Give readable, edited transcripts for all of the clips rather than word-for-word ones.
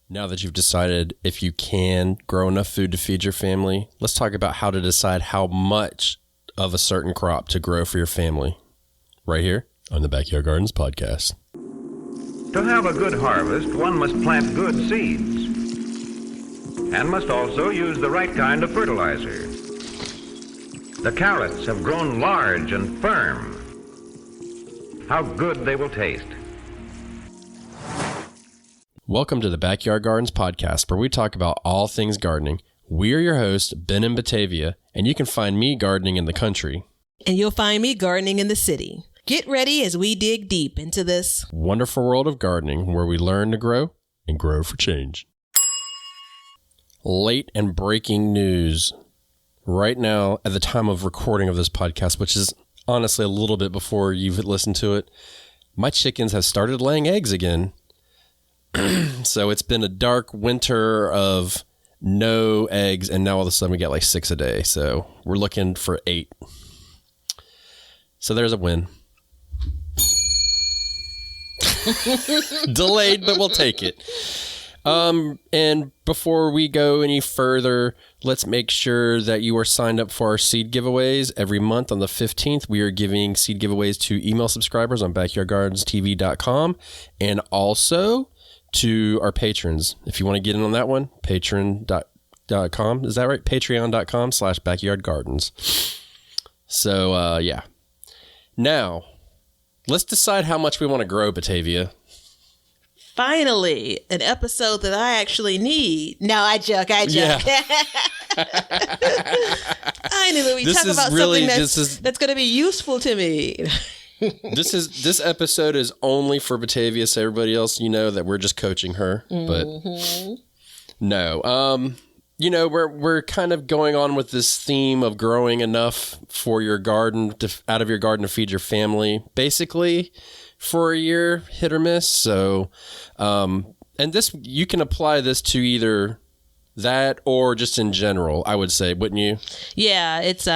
Now that you've decided if you can grow enough food to feed your family, let's talk about how to decide how much of a certain crop to grow for your family. Right here on the Backyard Gardens podcast. To have a good harvest, one must plant good seeds and must also use the right kind of fertilizer. The carrots have grown large and firm. How good they will taste. Welcome to the Backyard Gardens podcast, where we talk about all things gardening. We are your hosts, Ben in Batavia, and you can find me gardening in the country. And you'll find me gardening in the city. Get ready as we dig deep into this wonderful world of gardening, where we learn to grow and grow for change. Late and breaking news. Right now, at the time of recording of this podcast, which is honestly a little bit before you've listened to it, my chickens have started laying eggs again. So it's been a dark winter of no eggs, and now all of a sudden we get like 6 a day. So we're looking for 8. So there's a win. Delayed, but we'll take it. And before we go any further, let's make sure that you are signed up for our seed giveaways. Every month on the 15th, we are giving seed giveaways to email subscribers on backyardgardenstv.com and also to our patrons. If you want to get in on that one, patreon.com. Is that right? Patreon.com/backyardgardens. So, yeah. Now, let's decide how much we want to grow, Batavia. Finally, an episode that I actually need. No, I joke. Yeah. Finally, we talk about something that's going to be useful to me. This episode is only for Batavia, so everybody else, you know that we're just coaching her. But no, we're kind of going on with this theme of growing enough for your garden out of your garden to feed your family, basically for a year, hit or miss. So, and this, you can apply this to either that or just in general, I would say, wouldn't you? Yeah, it's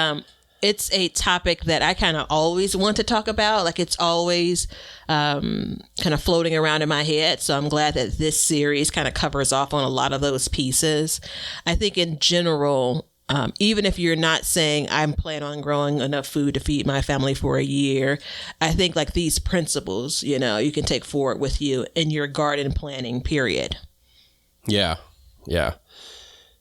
a topic that I kind of always want to talk about. Like, it's always kind of floating around in my head. So I'm glad that this series kind of covers off on a lot of those pieces. I think in general, even if you're not saying I'm planning on growing enough food to feed my family for a year, I think like these principles, you can take forward with you in your garden planning period. Yeah. Yeah.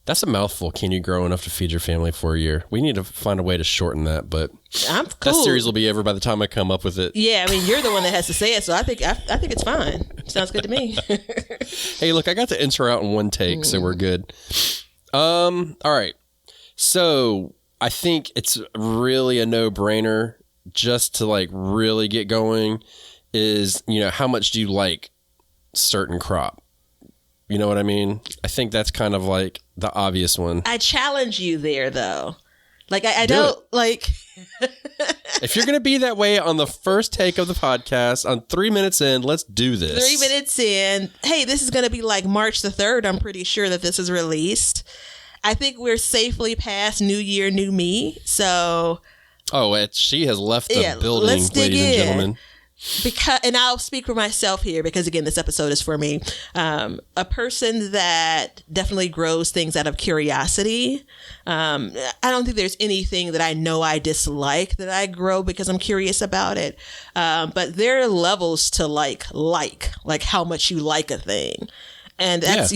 That's a mouthful. Can you grow enough to feed your family for a year? We need to find a way to shorten that, but I'm cool. That series will be over by the time I come up with it. Yeah, I mean, you're the one that has to say it, so I think it's fine. Sounds good to me. Hey, look, I got the intro out in one take, so we're good. All right. So I think it's really a no-brainer just to like really get going is, how much do you like certain crop? You know what I mean? I think that's kind of like the obvious one. I challenge you there, though. Like, I don't like. If you're going to be that way on the first take of the podcast, on 3 minutes in, let's do this. 3 minutes in. Hey, this is going to be like March the 3rd. I'm pretty sure that this is released. I think we're safely past New Year, New Me. So. Oh, she has left the building, let's dig ladies and in. gentlemen. And I'll speak for myself here because, again, this episode is for me. A person that definitely grows things out of curiosity. I don't think there's anything that I know I dislike that I grow because I'm curious about it. But there are levels to like how much you like a thing. And that's,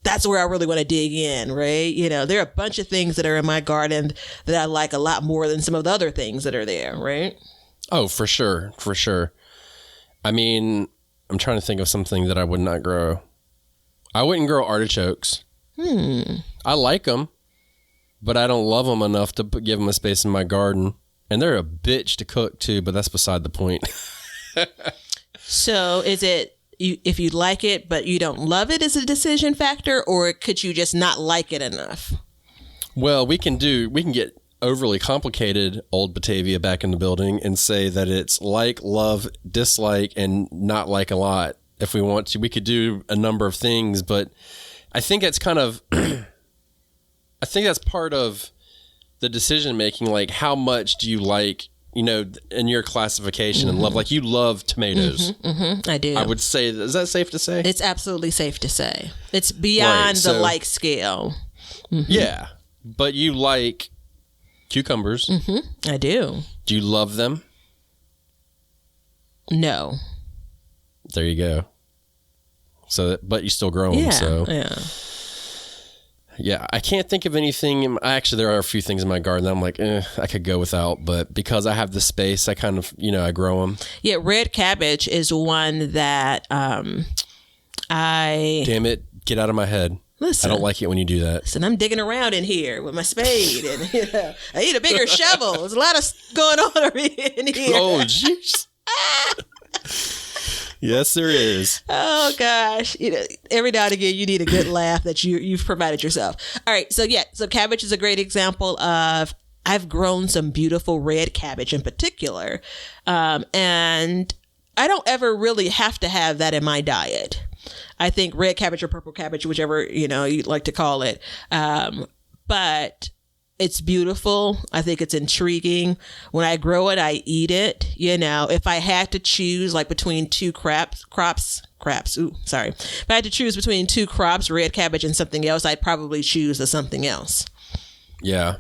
that's where I really want to dig in, right? There are a bunch of things that are in my garden that I like a lot more than some of the other things that are there, right? Oh, for sure. For sure. I mean, I'm trying to think of something that I would not grow. I wouldn't grow artichokes. I like them, but I don't love them enough to give them a space in my garden. And they're a bitch to cook too, but that's beside the point. So is it, if you like it, but you don't love it as a decision factor, or could you just not like it enough? Well, we can get overly complicated, old Batavia back in the building, and say that it's like, love, dislike, and not like a lot. If we want to, we could do a number of things, but I think it's kind of, I think that's part of the decision making. Like, how much do you like you know, in your classification and love, like you love tomatoes. I do. I would say, is that safe to say? It's absolutely safe to say. It's beyond the like scale. Yeah. But you like cucumbers. I do. Do you love them? No. There you go. So, but you still grow them. Yeah. So. Yeah. Yeah, I can't think of anything. Actually, there are a few things in my garden that I'm like, I could go without. But because I have the space, I kind of, you know, I grow them. Yeah, red cabbage is one that Damn it, get out of my head. Listen. I don't like it when you do that. Listen, I'm digging around in here with my spade. And you know, I need a bigger shovel. There's a lot of going on over in here. Oh, jeez. Yes, there is. Oh gosh! You know, every now and again, you need a good laugh that you've provided yourself. All right, so cabbage is a great example of I've grown some beautiful red cabbage in particular, and I don't ever really have to have that in my diet. I think red cabbage or purple cabbage, whichever you'd like to call it, but it's beautiful. I think it's intriguing. When I grow it, I eat it. You know, if I had to choose like between two crops. If I had to choose between two crops, red cabbage and something else, I'd probably choose the something else. Yeah.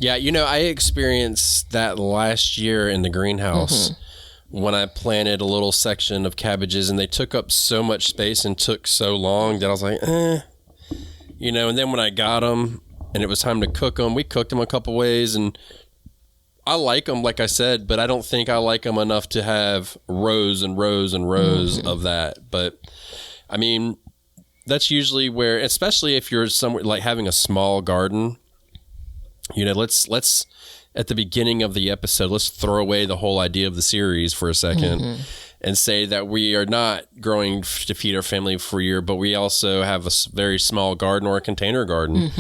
Yeah. You know, I experienced that last year in the greenhouse when I planted a little section of cabbages, and they took up so much space and took so long that I was like, you know, and then when I got them, and it was time to cook them, we cooked them a couple ways, and I like them, like I said, but I don't think I like them enough to have rows and rows and rows of that. But I mean, that's usually where, especially if you're somewhere like having a small garden, you know, let's at the beginning of the episode, let's throw away the whole idea of the series for a second and say that we are not growing to feed our family for a year, but we also have a very small garden or a container garden,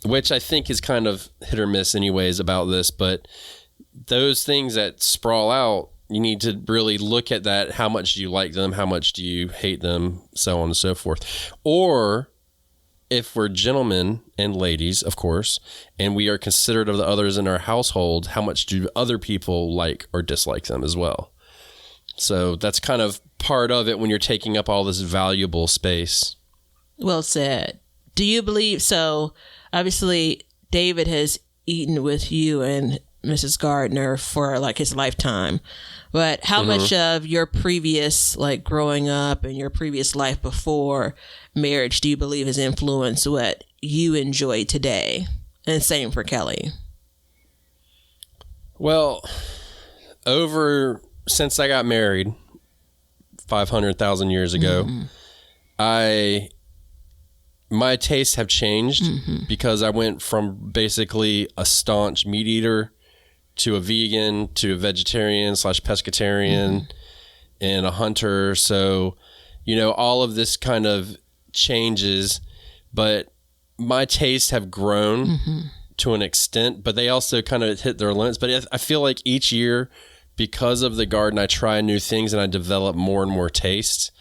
which I think is kind of hit or miss anyways about this. But those things that sprawl out, you need to really look at that. How much do you like them? How much do you hate them? So on and so forth. Or if we're gentlemen and ladies, of course, and we are considerate of the others in our household, how much do other people like or dislike them as well? So that's kind of part of it when you're taking up all this valuable space. Well said. Do you believe so? Obviously, David has eaten with you and Mrs. Gardner for like his lifetime. But how much of your previous, like growing up and your previous life before marriage, do you believe has influenced what you enjoy today? And same for Kelly. Well, since I got married 500,000 years ago, my tastes have changed because I went from basically a staunch meat eater to a vegan to a vegetarian / pescatarian and a hunter. So, you know, all of this kind of changes, but my tastes have grown to an extent, but they also kind of hit their limits. But I feel like each year, because of the garden, I try new things and I develop more and more tastes.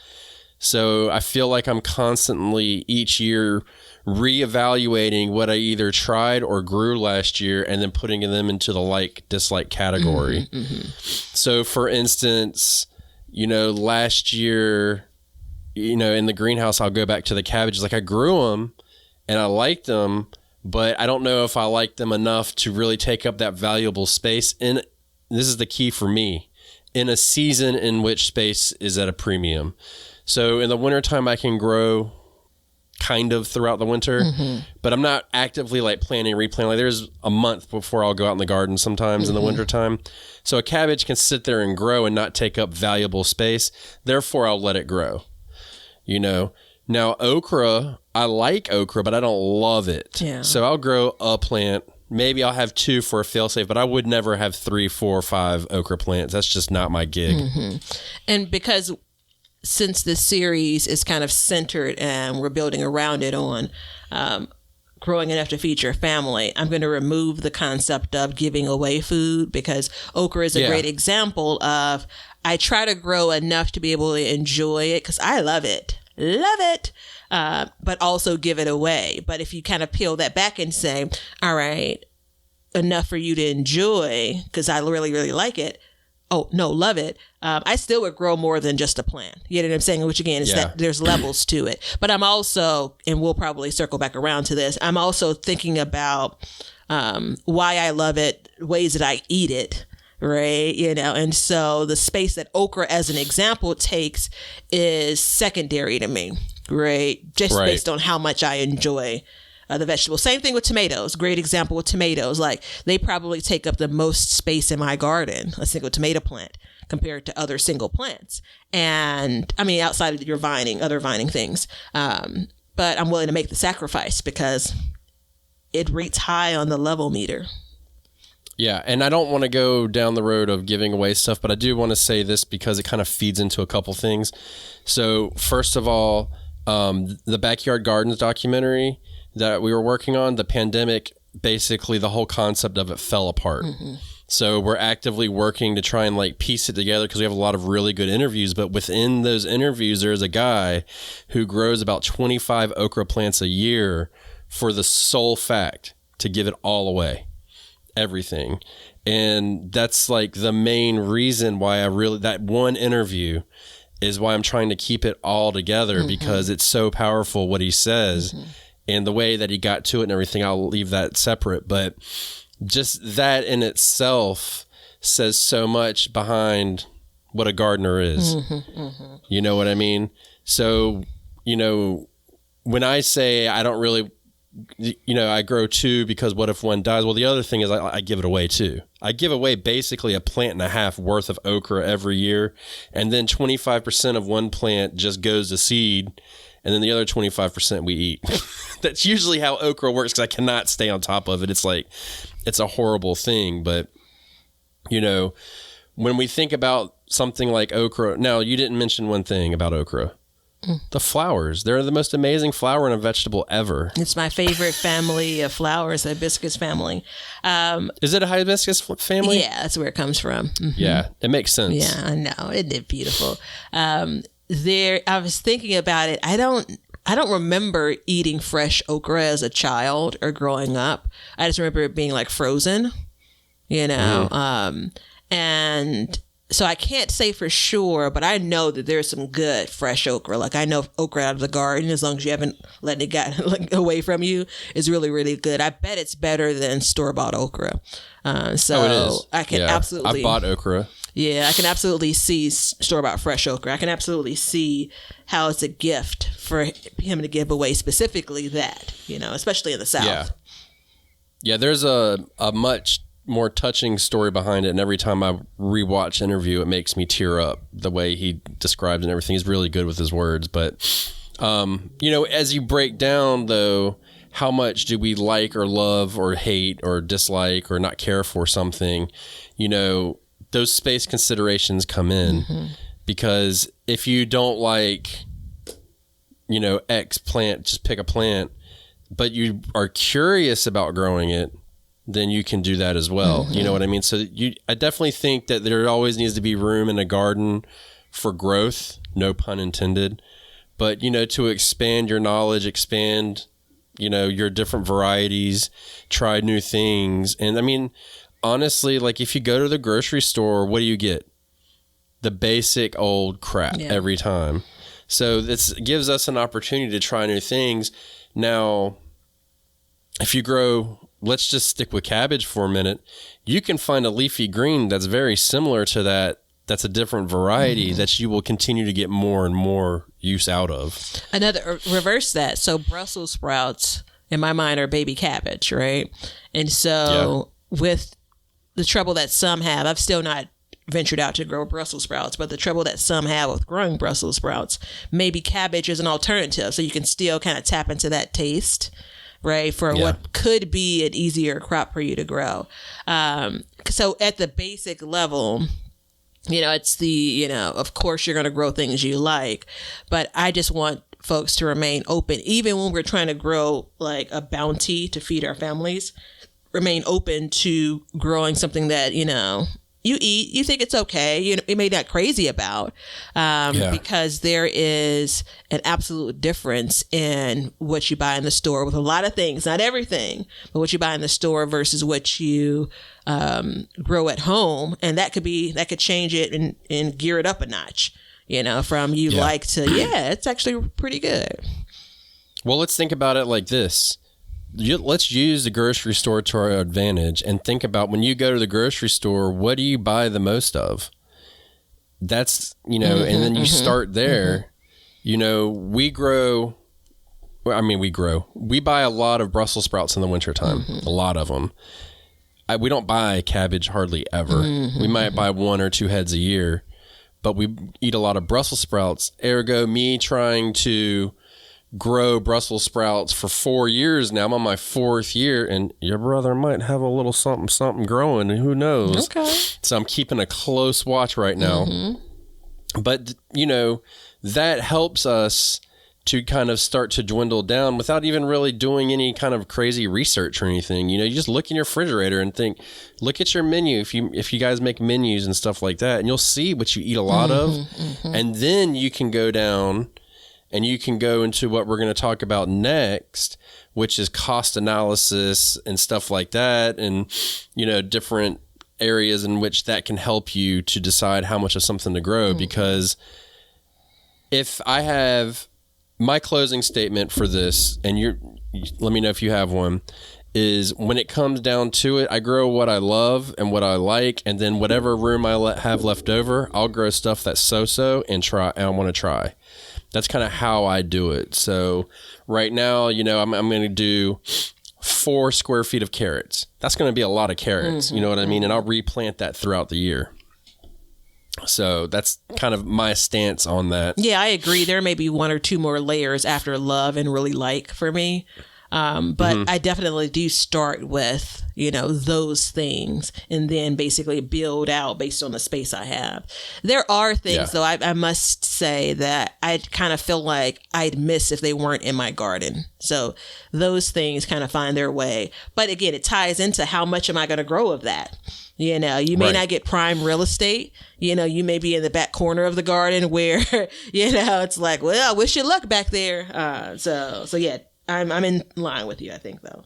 So I feel like I'm constantly each year reevaluating what I either tried or grew last year and then putting them into the like-dislike category. So for instance, you know, last year, you know, in the greenhouse, I'll go back to the cabbages. Like I grew them and I liked them, but I don't know if I liked them enough to really take up that valuable space. And this is the key for me, in a season in which space is at a premium. So in the wintertime, I can grow kind of throughout the winter, but I'm not actively like planting, replanting. Like there's a month before I'll go out in the garden sometimes in the wintertime. So a cabbage can sit there and grow and not take up valuable space. Therefore, I'll let it grow. You know, now okra, I like okra, but I don't love it. Yeah. So I'll grow a plant. Maybe I'll have 2 for a fail-safe, but I would never have 3, 4, 5 okra plants. That's just not my gig. And because since this series is kind of centered and we're building around it on growing enough to feed your family, I'm going to remove the concept of giving away food, because okra is a great example of I try to grow enough to be able to enjoy it because I love it, but also give it away. But if you kind of peel that back and say, all right, enough for you to enjoy, because I really, really like it. Oh, no, love it. I still would grow more than just a plant. You know what I'm saying? Which again is that there's levels to it. But I'm also, and we'll probably circle back around to this, I'm also thinking about why I love it, ways that I eat it. Right. You know, and so the space that okra as an example takes is secondary to me. Right. Just based on how much I enjoy the vegetable. Same thing with tomatoes. Great example with tomatoes. Like they probably take up the most space in my garden, a single tomato plant, compared to other single plants. And I mean, outside of your vining, other vining things. But I'm willing to make the sacrifice because it rates high on the level meter. Yeah, and I don't want to go down the road of giving away stuff, but I do want to say this because it kind of feeds into a couple things. So first of all, the Backyard Gardens documentary that we were working on, the pandemic, basically the whole concept of it fell apart. Mm-hmm. So we're actively working to try and like piece it together because we have a lot of really good interviews. But within those interviews, there's a guy who grows about 25 okra plants a year for the sole fact to give it all away. Everything. And that's like the main reason why that one interview is why I'm trying to keep it all together, because it's so powerful what he says and the way that he got to it and everything. I'll leave that separate, but just that in itself says so much behind what a gardener is. You know what I mean? So, you know, when I say I don't really, you know, I grow two because what if one dies? Well, the other thing is I give it away too. I give away basically a plant and a half worth of okra every year. And then 25% of one plant just goes to seed. And then the other 25% we eat. That's usually how okra works because I cannot stay on top of it. It's like, it's a horrible thing. But, you know, when we think about something like okra, now you didn't mention one thing about okra. The flowers. They're the most amazing flower in a vegetable ever. It's my favorite family of flowers, the hibiscus family. Is it a hibiscus family? Yeah, that's where it comes from. Yeah, it makes sense. Yeah, I know. Isn't it beautiful? I was thinking about it. I don't remember eating fresh okra as a child or growing up. I just remember it being like frozen, you know, and so I can't say for sure, but I know that there's some good fresh okra. Like I know okra out of the garden, as long as you haven't let it get away from you, is really, really good. I bet it's better than store-bought okra. It is. I can absolutely. I bought okra. Yeah, I can absolutely see store-bought fresh okra. I can absolutely see how it's a gift for him to give away specifically that, you know, especially in the South. Yeah, there's a much more touching story behind it, and every time I rewatch interview it makes me tear up the way he describes and everything. He's really good with his words. But you know, as you break down though, how much do we like or love or hate or dislike or not care for something, you know, those space considerations come in. Because if you don't like, you know, X plant, just pick a plant, but you are curious about growing it, then you can do that as well. You know what I mean? So I definitely think that there always needs to be room in a garden for growth, no pun intended, but, you know, to expand your knowledge, expand, you know, your different varieties, try new things. And I mean, honestly, like if you go to the grocery store, what do you get? The basic old crap every time. So this gives us an opportunity to try new things. Now, if you grow, let's just stick with cabbage for a minute. You can find a leafy green that's very similar to that. That's a different variety that you will continue to get more and more use out of. Reverse that. So Brussels sprouts, in my mind, are baby cabbage, right? And so with the trouble that some have, I've still not ventured out to grow Brussels sprouts, but the trouble that some have with growing Brussels sprouts, maybe cabbage is an alternative. So you can still kind of tap into that taste, right, for what could be an easier crop for you to grow. So at the basic level, you know, it's the, you know, of course you're going to grow things you like, but I just want folks to remain open, even when we're trying to grow like a bounty to feed our families, remain open to growing something that, you know, you eat, you think it's okay. You may not crazy about, because there is an absolute difference in what you buy in the store with a lot of things, not everything, but what you buy in the store versus what you grow at home. And that could change it and gear it up a notch, from you like to, it's actually pretty good. Well, let's think about it like this. Let's use the grocery store to our advantage and think about when you go to the grocery store, what do you buy the most of? That's, and then you start there. We buy a lot of Brussels sprouts in the wintertime, a lot of them. We don't buy cabbage hardly ever. We might buy 1 or 2 heads a year, but we eat a lot of Brussels sprouts. Ergo, me trying to grow Brussels sprouts for 4 years now. I'm on my 4th year, and your brother might have a little something growing, and who knows? Okay. So I'm keeping a close watch right now. But, that helps us to kind of start to dwindle down without even really doing any kind of crazy research or anything. You just look in your refrigerator and look at your menu. If you guys make menus and stuff like that, and you'll see what you eat a lot of. And then you can go down and you can go into what we're going to talk about next, which is cost analysis and stuff like that. And, different areas in which that can help you to decide how much of something to grow. Because if I have my closing statement for this, and let me know if you have one, is when it comes down to it, I grow what I love and what I like. And then whatever room I have left over, I'll grow stuff that's so-so and I want to try. That's kind of how I do it. So right now, I'm going to do 4 square feet of carrots. That's going to be a lot of carrots. You know what I mean? And I'll replant that throughout the year. So that's kind of my stance on that. Yeah, I agree. There may be 1 or 2 more layers after love and really like for me. But I definitely do start with, those things and then basically build out based on the space I have. There are things, though, I must say that I kind of feel like I'd miss if they weren't in my garden. So those things kind of find their way. But again, it ties into how much am I going to grow of that? You may not get prime real estate. You may be in the back corner of the garden where, it's like, well, I wish you luck back there. So yeah. I'm in line with you, I think, though.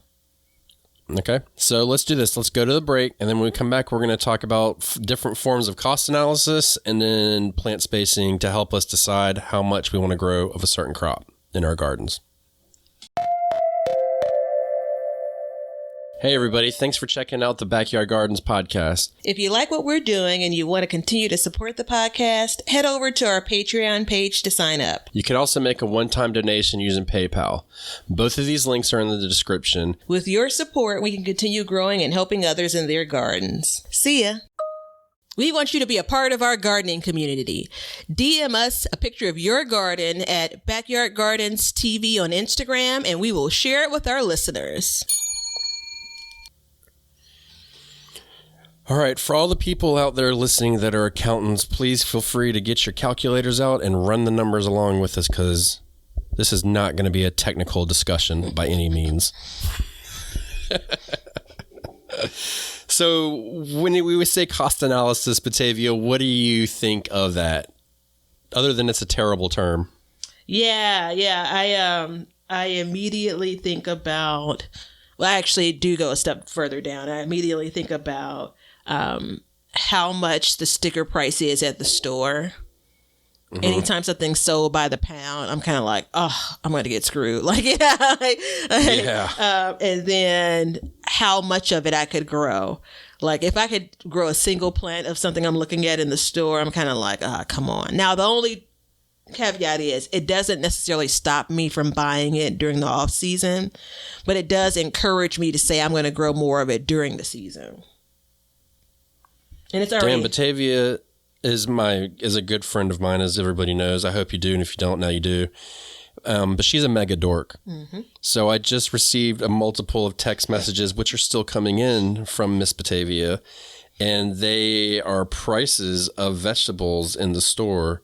Okay, so let's do this. Let's go to the break, and then when we come back, we're going to talk about different forms of cost analysis and then plant spacing to help us decide how much we want to grow of a certain crop in our gardens. Hey, everybody. Thanks for checking out the Backyard Gardens podcast. If you like what we're doing and you want to continue to support the podcast, head over to our Patreon page to sign up. You can also make a one-time donation using PayPal. Both of these links are in the description. With your support, we can continue growing and helping others in their gardens. See ya. We want you to be a part of our gardening community. DM us a picture of your garden at Backyard Gardens TV on Instagram, and we will share it with our listeners. All right, for all the people out there listening that are accountants, please feel free to get your calculators out and run the numbers along with us, because this is not going to be a technical discussion by any means. So when we would say cost analysis, Batavia, what do you think of that? Other than it's a terrible term. Yeah. I immediately think about, well, I actually do go a step further down. I immediately think about how much the sticker price is at the store. Anytime something's sold by the pound, I'm kind of like, oh, I'm going to get screwed. And then how much of it I could grow. Like if I could grow a single plant of something I'm looking at in the store, I'm kind of like, come on. Now, the only caveat is it doesn't necessarily stop me from buying it during the off season, but it does encourage me to say I'm going to grow more of it during the season. And it's already... Dan, Batavia is a good friend of mine, as everybody knows. I hope you do, and if you don't, now you do. But she's a mega dork. So I just received a multiple of text messages, which are still coming in from Miss Batavia, and they are prices of vegetables in the store,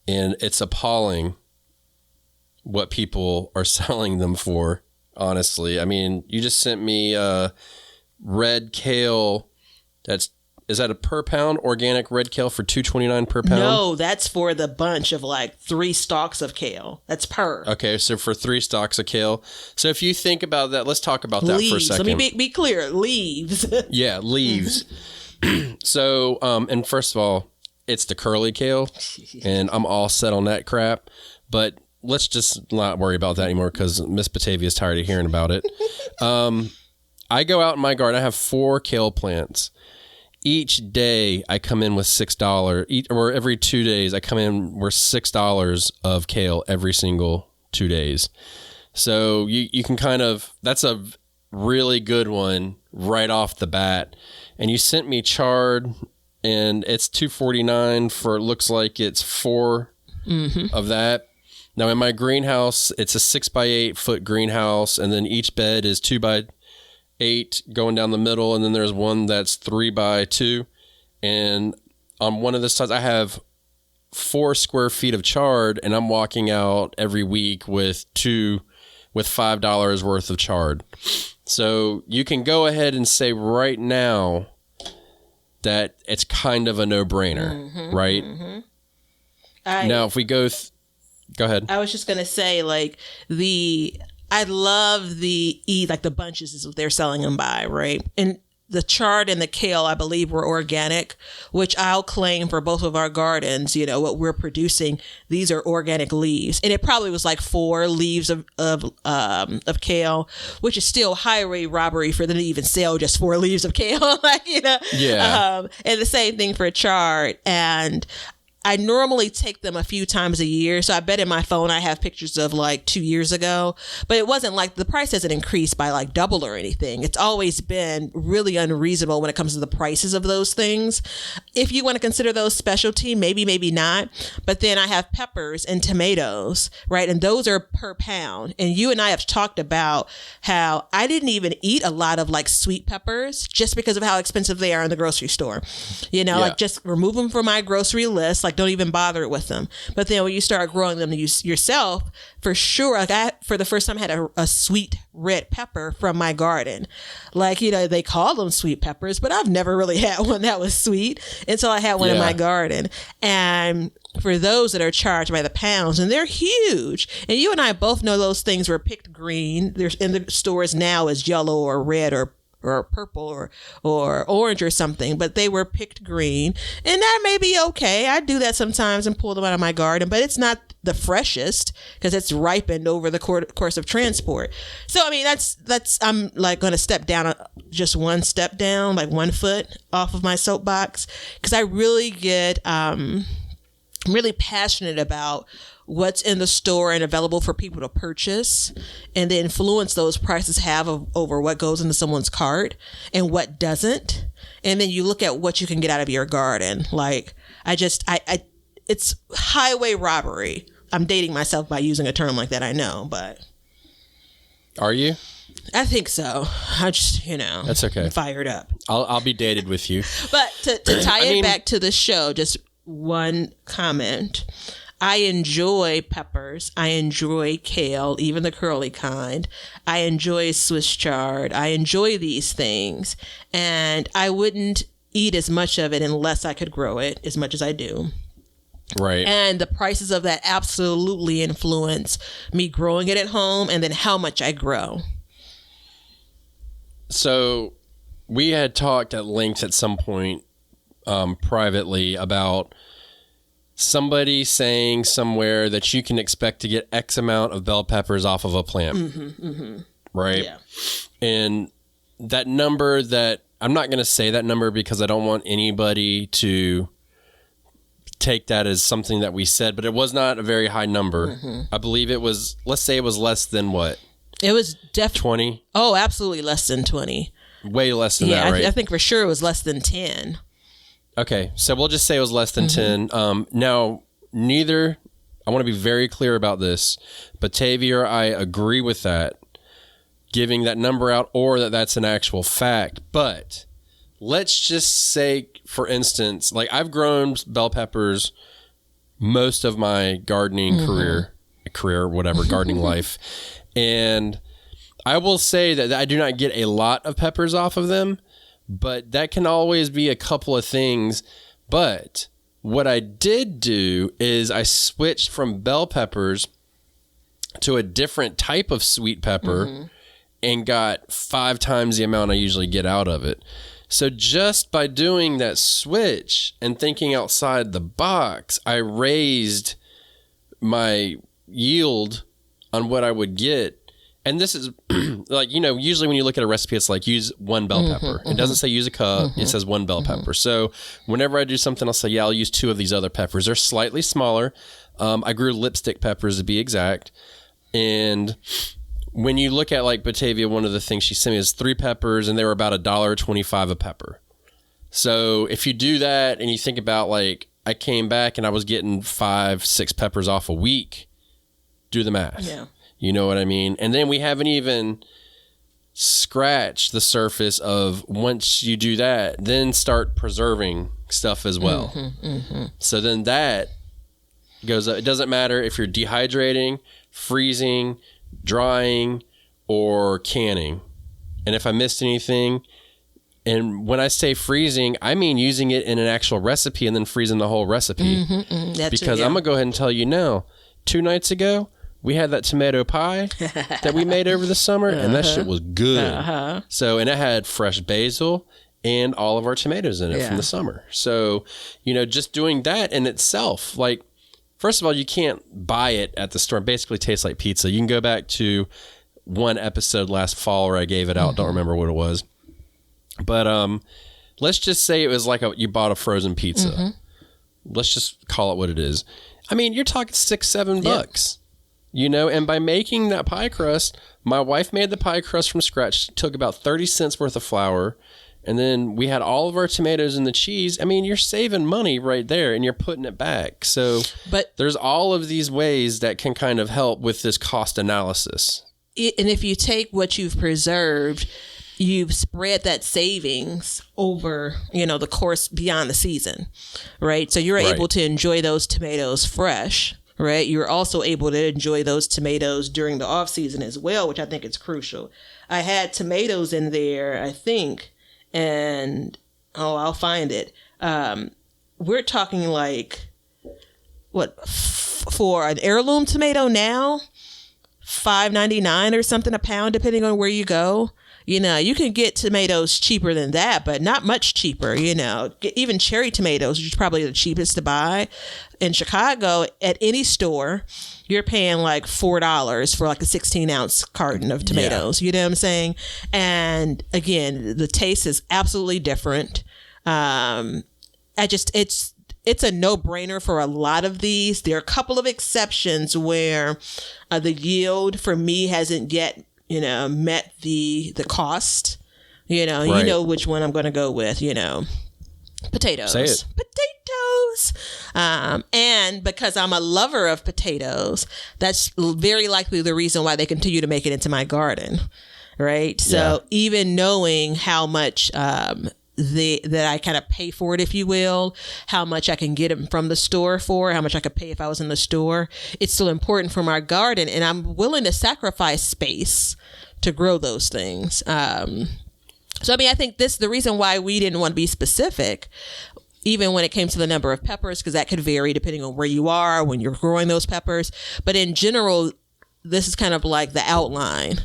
and it's appalling what people are selling them for, honestly. I mean, you just sent me red kale is that a per pound organic red kale for $2.29 per pound? No, that's for the bunch of like 3 stalks of kale. That's per. Okay, so for 3 stalks of kale. So if you think about that, let's talk about that Leaves. for a second. Let me be clear. Leaves. Yeah, leaves. So, and first of all, it's the curly kale, and I'm all set on that crap. But let's just not worry about that anymore because Miss Batavia is tired of hearing about it. I go out in my garden. I have 4 kale plants. Each day I come in with $6, or every 2 days I come in with $6 of kale every single 2 days. So you can kind of, that's a really good one right off the bat. And you sent me chard, and it's $2.49 for, it looks like it's 4 of that. Now in my greenhouse, it's a 6x8 foot greenhouse, and then each bed is 2x8 going down the middle, and then there's one that's 3x2. And on one of the sides, I have 4 square feet of chard, and I'm walking out every week with $5 worth of chard. So you can go ahead and say right now that it's kind of a no-brainer, right? Now, if we go ahead. I was just going to say, like, I love the bunches is what they're selling them by, right? And the chard and the kale, I believe, were organic, which I'll claim for both of our gardens. You know, what we're producing, these are organic leaves. And it probably was like 4 leaves of kale, which is still highway robbery for them to even sell just 4 leaves of kale. Like, you know, yeah. And the same thing for chard. And I normally take them a few times a year. So I bet in my phone I have pictures of like 2 years ago, but it wasn't like the price hasn't increased by like double or anything. It's always been really unreasonable when it comes to the prices of those things. If you want to consider those specialty, maybe not. But then I have peppers and tomatoes, right? And those are per pound. And you and I have talked about how I didn't even eat a lot of like sweet peppers just because of how expensive they are in the grocery store. You know, like just remove them from my grocery list. Like, don't even bother with them. But then when you start growing them yourself, for sure, like I, for the first time, had a sweet red pepper from my garden. Like, you know, they call them sweet peppers, but I've never really had one that was sweet until I had one in my garden. And for those that are charged by the pounds, and they're huge. And you and I both know those things were picked green. There's in the stores now as yellow or red or purple or orange or something, but they were picked green, and that may be okay. I do that sometimes and pull them out of my garden, but it's not the freshest because it's ripened over the course of transport. So, I mean, that's I'm like going to step down just one step down, like 1 foot off of my soapbox, because I really get really passionate about what's in the store and available for people to purchase, and the influence those prices have over what goes into someone's cart and what doesn't. And then you look at what you can get out of your garden. Like, it's highway robbery. I'm dating myself by using a term like that, I know, but. Are you? I think so. I just, that's okay. I'm fired up. I'll be dated with you. But to tie it back to the show, just one comment. I enjoy peppers. I enjoy kale, even the curly kind. I enjoy Swiss chard. I enjoy these things. And I wouldn't eat as much of it unless I could grow it as much as I do. Right. And the prices of that absolutely influence me growing it at home and then how much I grow. So we had talked at length at some point privately about somebody saying somewhere that you can expect to get X amount of bell peppers off of a plant. Right? Yeah. And that number that, I'm not going to say that number because I don't want anybody to take that as something that we said, but it was not a very high number. I believe it was, let's say it was less than what? It was definitely 20? Oh, absolutely less than 20. Way less than that, right? I think for sure it was less than 10. Okay, so we'll just say it was less than 10. Now, neither, I want to be very clear about this, Batavia or I agree with that, giving that number out, or that that's an actual fact. But let's just say, for instance, like I've grown bell peppers most of my gardening career, whatever, gardening life. And I will say that I do not get a lot of peppers off of them, But that can always be a couple of things. But what I did do is I switched from bell peppers to a different type of sweet pepper and got 5 times the amount I usually get out of it. So just by doing that switch and thinking outside the box, I raised my yield on what I would get. And this is like, usually when you look at a recipe, it's like use 1 bell pepper. It doesn't say use a cup. It says 1 bell pepper. So whenever I do something, I'll say, I'll use 2 of these other peppers. They're slightly smaller. I grew lipstick peppers to be exact. And when you look at like Batavia, one of the things she sent me is 3 peppers, and they were about $1.25 a pepper. So if you do that and you think about like, I came back and I was getting 5-6 peppers off a week, do the math. Yeah. You know what I mean? And then we haven't even scratched the surface of once you do that, then start preserving stuff as well. So then that goes up. It doesn't matter if you're dehydrating, freezing, drying, or canning. And if I missed anything, and when I say freezing, I mean using it in an actual recipe and then freezing the whole recipe. Because I'm going to go ahead and tell you now, 2 nights ago, we had that tomato pie that we made over the summer, and that shit was good. So, and it had fresh basil and all of our tomatoes in it from the summer. So, just doing that in itself, like, first of all, you can't buy it at the store. It basically tastes like pizza. You can go back to one episode last fall where I gave it out. Don't remember what it was. But let's just say it was like you bought a frozen pizza. Let's just call it what it is. I mean, you're talking $6-7. And by making that pie crust, my wife made the pie crust from scratch. It took about 30 cents worth of flour. And then we had all of our tomatoes and the cheese. I mean, you're saving money right there and you're putting it back. So but there's all of these ways that can kind of help with this cost analysis. And if you take what you've preserved, you've spread that savings over, the course beyond the season, right? So you're able to enjoy those tomatoes fresh. Right. You're also able to enjoy those tomatoes during the off season as well, which I think is crucial. I had tomatoes in there, I think, and I'll find it. We're talking like for an heirloom tomato now, $5.99 or something a pound, depending on where you go. You can get tomatoes cheaper than that, but not much cheaper. Even cherry tomatoes, which is probably the cheapest to buy in Chicago at any store, you're paying like $4 for like a 16-ounce carton of tomatoes. You know what I'm saying? And again, the taste is absolutely different. It's a no-brainer for a lot of these. There are a couple of exceptions where the yield for me hasn't yet met the cost. You know which one I'm going to go with. Potatoes. Say it. Potatoes. And because I'm a lover of potatoes, that's very likely the reason why they continue to make it into my garden. Right. So even knowing how much that I kind of pay for it, if you will, how much I can get them from the store for, how much I could pay if I was in the store, it's still important for my garden, and I'm willing to sacrifice space to grow those things. So, I think the reason why we didn't want to be specific, even when it came to the number of peppers, because that could vary depending on where you are when you're growing those peppers. But in general, this is kind of like the outline.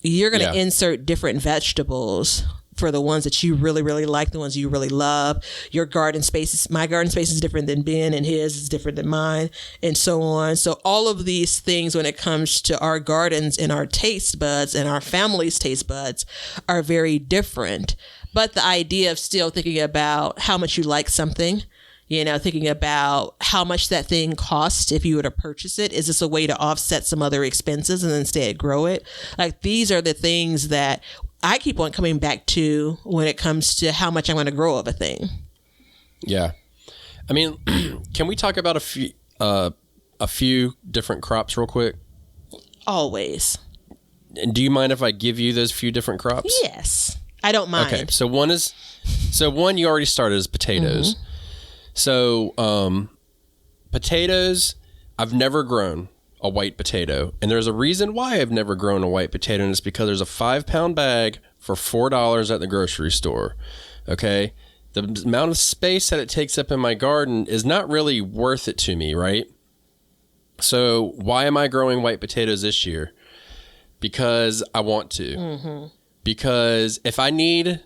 You're going to insert different vegetables for the ones that you really, really like, the ones you really love. Your garden space my garden space is different than Ben, and his is different than mine, and so on. So all of these things, when it comes to our gardens and our taste buds and our family's taste buds, are very different. But the idea of still thinking about how much you like something, thinking about how much that thing costs if you were to purchase it. Is this a way to offset some other expenses and instead grow it? Like, these are the things that I keep on coming back to when it comes to how much I'm going to grow of a thing. Yeah. Can we talk about a few different crops real quick? Always. And do you mind if I give you those few different crops? Yes. I don't mind. Okay. So one you already started is potatoes. So potatoes I've never grown. a white potato. And there's a reason why I've never grown a white potato, and it's because there's a 5-pound bag for $4 at the grocery store. Okay? The amount of space that it takes up in my garden is not really worth it to me, right? So why am I growing white potatoes this year? Because I want to. Mm-hmm. Because if I need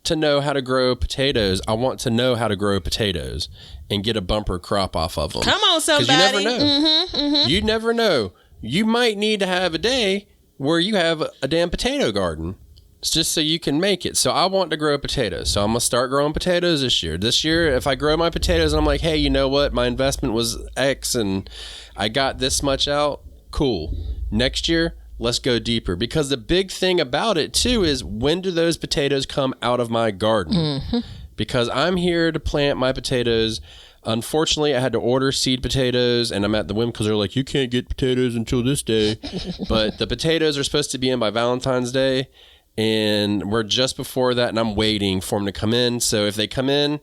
to know how to grow potatoes, I want to know how to grow potatoes and get a bumper crop off of them. Come on, somebody. Because you never know. Mm-hmm, mm-hmm. You never know. You might need to have a day where you have a damn potato garden. It's just so you can make it. So I want to grow potatoes. So I'm going to start growing potatoes this year. This year, if I grow my potatoes and I'm like, hey, you know what? My investment was X and I got this much out. Cool. Next year, let's go deeper. Because the big thing about it, too, is when do those potatoes come out of my garden? Mm-hmm. Because I'm here to plant my potatoes. Unfortunately, I had to order seed potatoes, and I'm at the whim because they're like, you can't get potatoes until this day. But the potatoes are supposed to be in by Valentine's Day. And we're just before that, and I'm waiting for them to come in. So if they come in,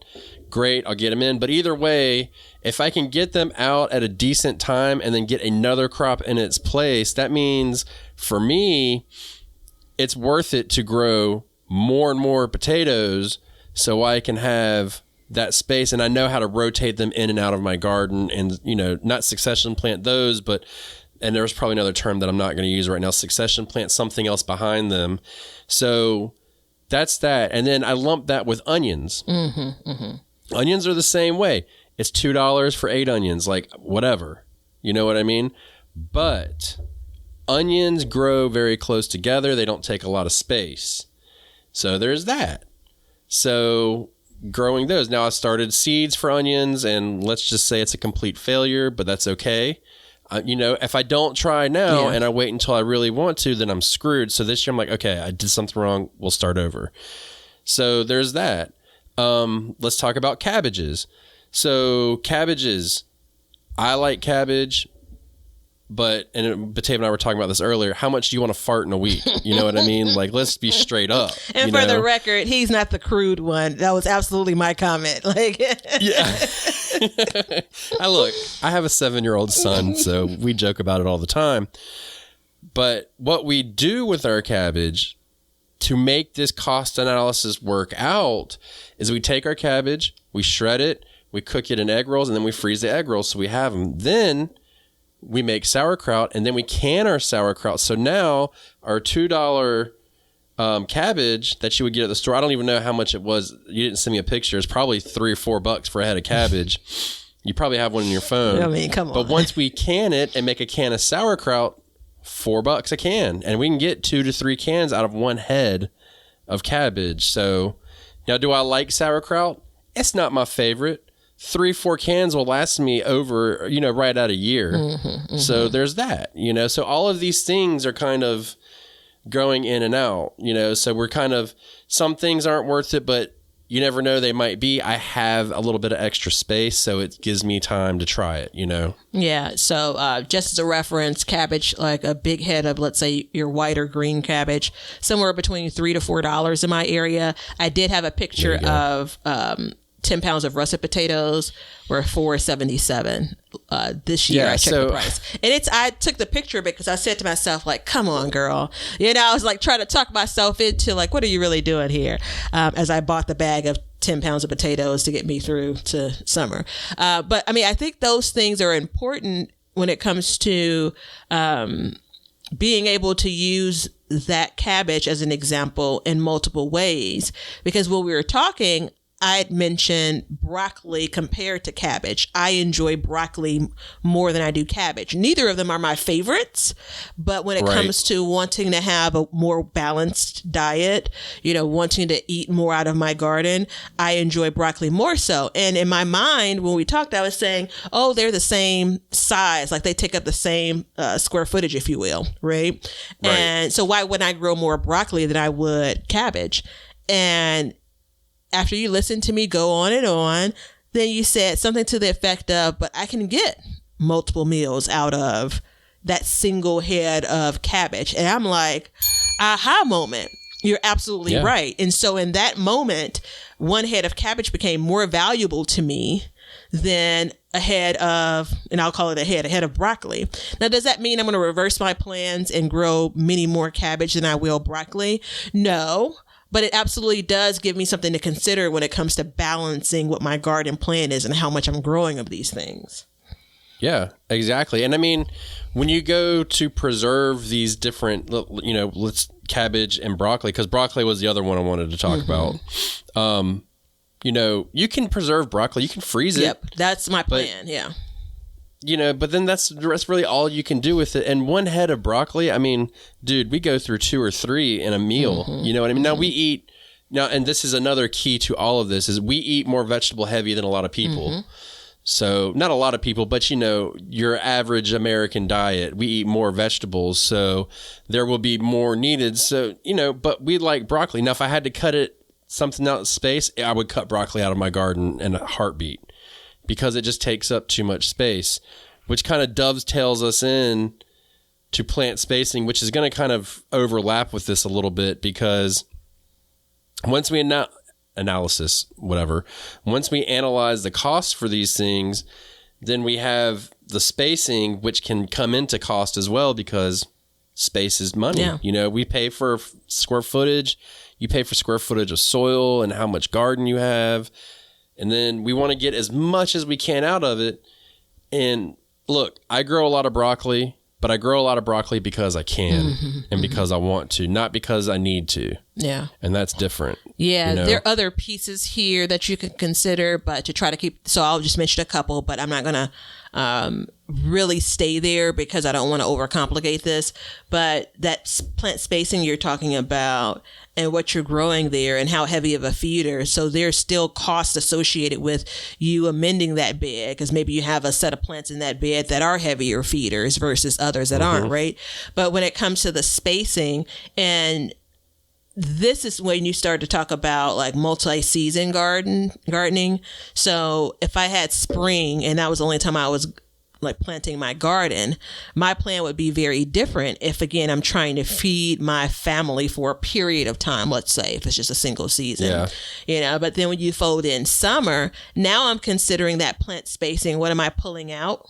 great, I'll get them in. But either way, if I can get them out at a decent time and then get another crop in its place, that means for me, it's worth it to grow more and more potatoes so I can have that space. And I know how to rotate them in and out of my garden and, you know, not succession plant those, but... and there's probably another term that I'm not going to use right now, succession plant something else behind them. So that's that. And then I lump that with onions. Mm-hmm, mm-hmm. Onions are the same way. It's $2 for 8 onions, like whatever. You know what I mean? But onions grow very close together. They don't take a lot of space. So there's that. So growing those. Now I started seeds for onions, and let's just say it's a complete failure, but that's okay. You know, if I don't try now and I wait until I really want to, then I'm screwed. So this year I'm like, okay, I did something wrong. We'll start over. So there's that. Let's talk about cabbages. So cabbages, I like cabbage, and Batave and I were talking about this earlier. How much do you want to fart in a week? You know what I mean? Like, let's be straight up. And for the record, he's not the crude one. That was absolutely my comment. Like, yeah. I have a 7-year-old son, so we joke about it all the time. But what we do with our cabbage to make this cost analysis work out is we take our cabbage, we shred it, we cook it in egg rolls, and then we freeze the egg rolls so we have them. Then we make sauerkraut, and then we can our sauerkraut. So now our $2 cabbage that you would get at the store, I don't even know how much it was. You didn't send me a picture. It's probably $3 or $4 for a head of cabbage. You probably have one in your phone. I mean, come on. But once we can it and make a can of sauerkraut, $4 a can, and we can get 2 to 3 cans out of one head of cabbage. So now, do I like sauerkraut? It's not my favorite. 3-4 cans will last me over, right at a year. Mm-hmm, mm-hmm. So there's that, so all of these things are kind of going in and out, so we're kind of, some things aren't worth it, but you never know, they might be. I have a little bit of extra space, so it gives me time to try it, Yeah. So just as a reference, cabbage, like a big head of, let's say, your white or green cabbage, somewhere between $3 to $4 in my area. I did have a picture of 10 pounds of russet potatoes were $4.77 this year. I checked the price, and I took the picture because I said to myself, like, come on, girl. I was like trying to talk myself into like, what are you really doing here? As I bought the bag of 10 pounds of potatoes to get me through to summer. But I mean, I think those things are important when it comes to being able to use that cabbage as an example in multiple ways, because when we were talking, I had mentioned broccoli compared to cabbage. I enjoy broccoli more than I do cabbage. Neither of them are my favorites, but when it comes to wanting to have a more balanced diet, wanting to eat more out of my garden, I enjoy broccoli more so. And in my mind, when we talked, I was saying, oh, they're the same size, like they take up the same square footage, if you will, right? And so why wouldn't I grow more broccoli than I would cabbage? And after you listened to me go on and on, then you said something to the effect of, but I can get multiple meals out of that single head of cabbage. And I'm like, aha moment. You're absolutely right. And so in that moment, one head of cabbage became more valuable to me than ahead of, and I'll call it ahead of broccoli. Now, does that mean I'm going to reverse my plans and grow many more cabbage than I will broccoli? No, but it absolutely does give me something to consider when it comes to balancing what my garden plan is and how much I'm growing of these things. Yeah, exactly. And I mean, when you go to preserve these different, let's cabbage and broccoli, because broccoli was the other one I wanted to talk about. You can preserve broccoli. You can freeze it. Yep, that's my plan. Yeah. But then that's really all you can do with it. And one head of broccoli, I mean, dude, we go through 2 or 3 in a meal. You know what I mean? Now we eat, and this is another key to all of this, is we eat more vegetable heavy than a lot of people. So not a lot of people, but your average American diet, we eat more vegetables. So there will be more needed. So, but we like broccoli. Now, if I had to cut something out of space, I would cut broccoli out of my garden in a heartbeat because it just takes up too much space, which kind of dovetails us in to plant spacing, which is going to kind of overlap with this a little bit because once we once we analyze the cost for these things, then we have the spacing, which can come into cost as well because space is money. Yeah. We pay for square footage. You pay for square footage of soil and how much garden you have. And then we want to get as much as we can out of it. And look, I grow a lot of broccoli, but I grow a lot of broccoli because I can and because I want to, not because I need to. Yeah. And that's different. Yeah. There are other pieces here that you can consider, but to try to keep, so I'll just mention a couple, but I'm not going to really stay there because I don't want to overcomplicate this. But that plant spacing you're talking about and what you're growing there and how heavy of a feeder. So there's still cost associated with you amending that bed because maybe you have a set of plants in that bed that are heavier feeders versus others that aren't, right? But when it comes to the spacing, and this is when you start to talk about like multi-season gardening. So if I had spring and that was the only time I was like planting my garden, my plan would be very different if, again, I'm trying to feed my family for a period of time, let's say, if it's just a single season, but then when you fold in summer, now I'm considering that plant spacing. What am I pulling out?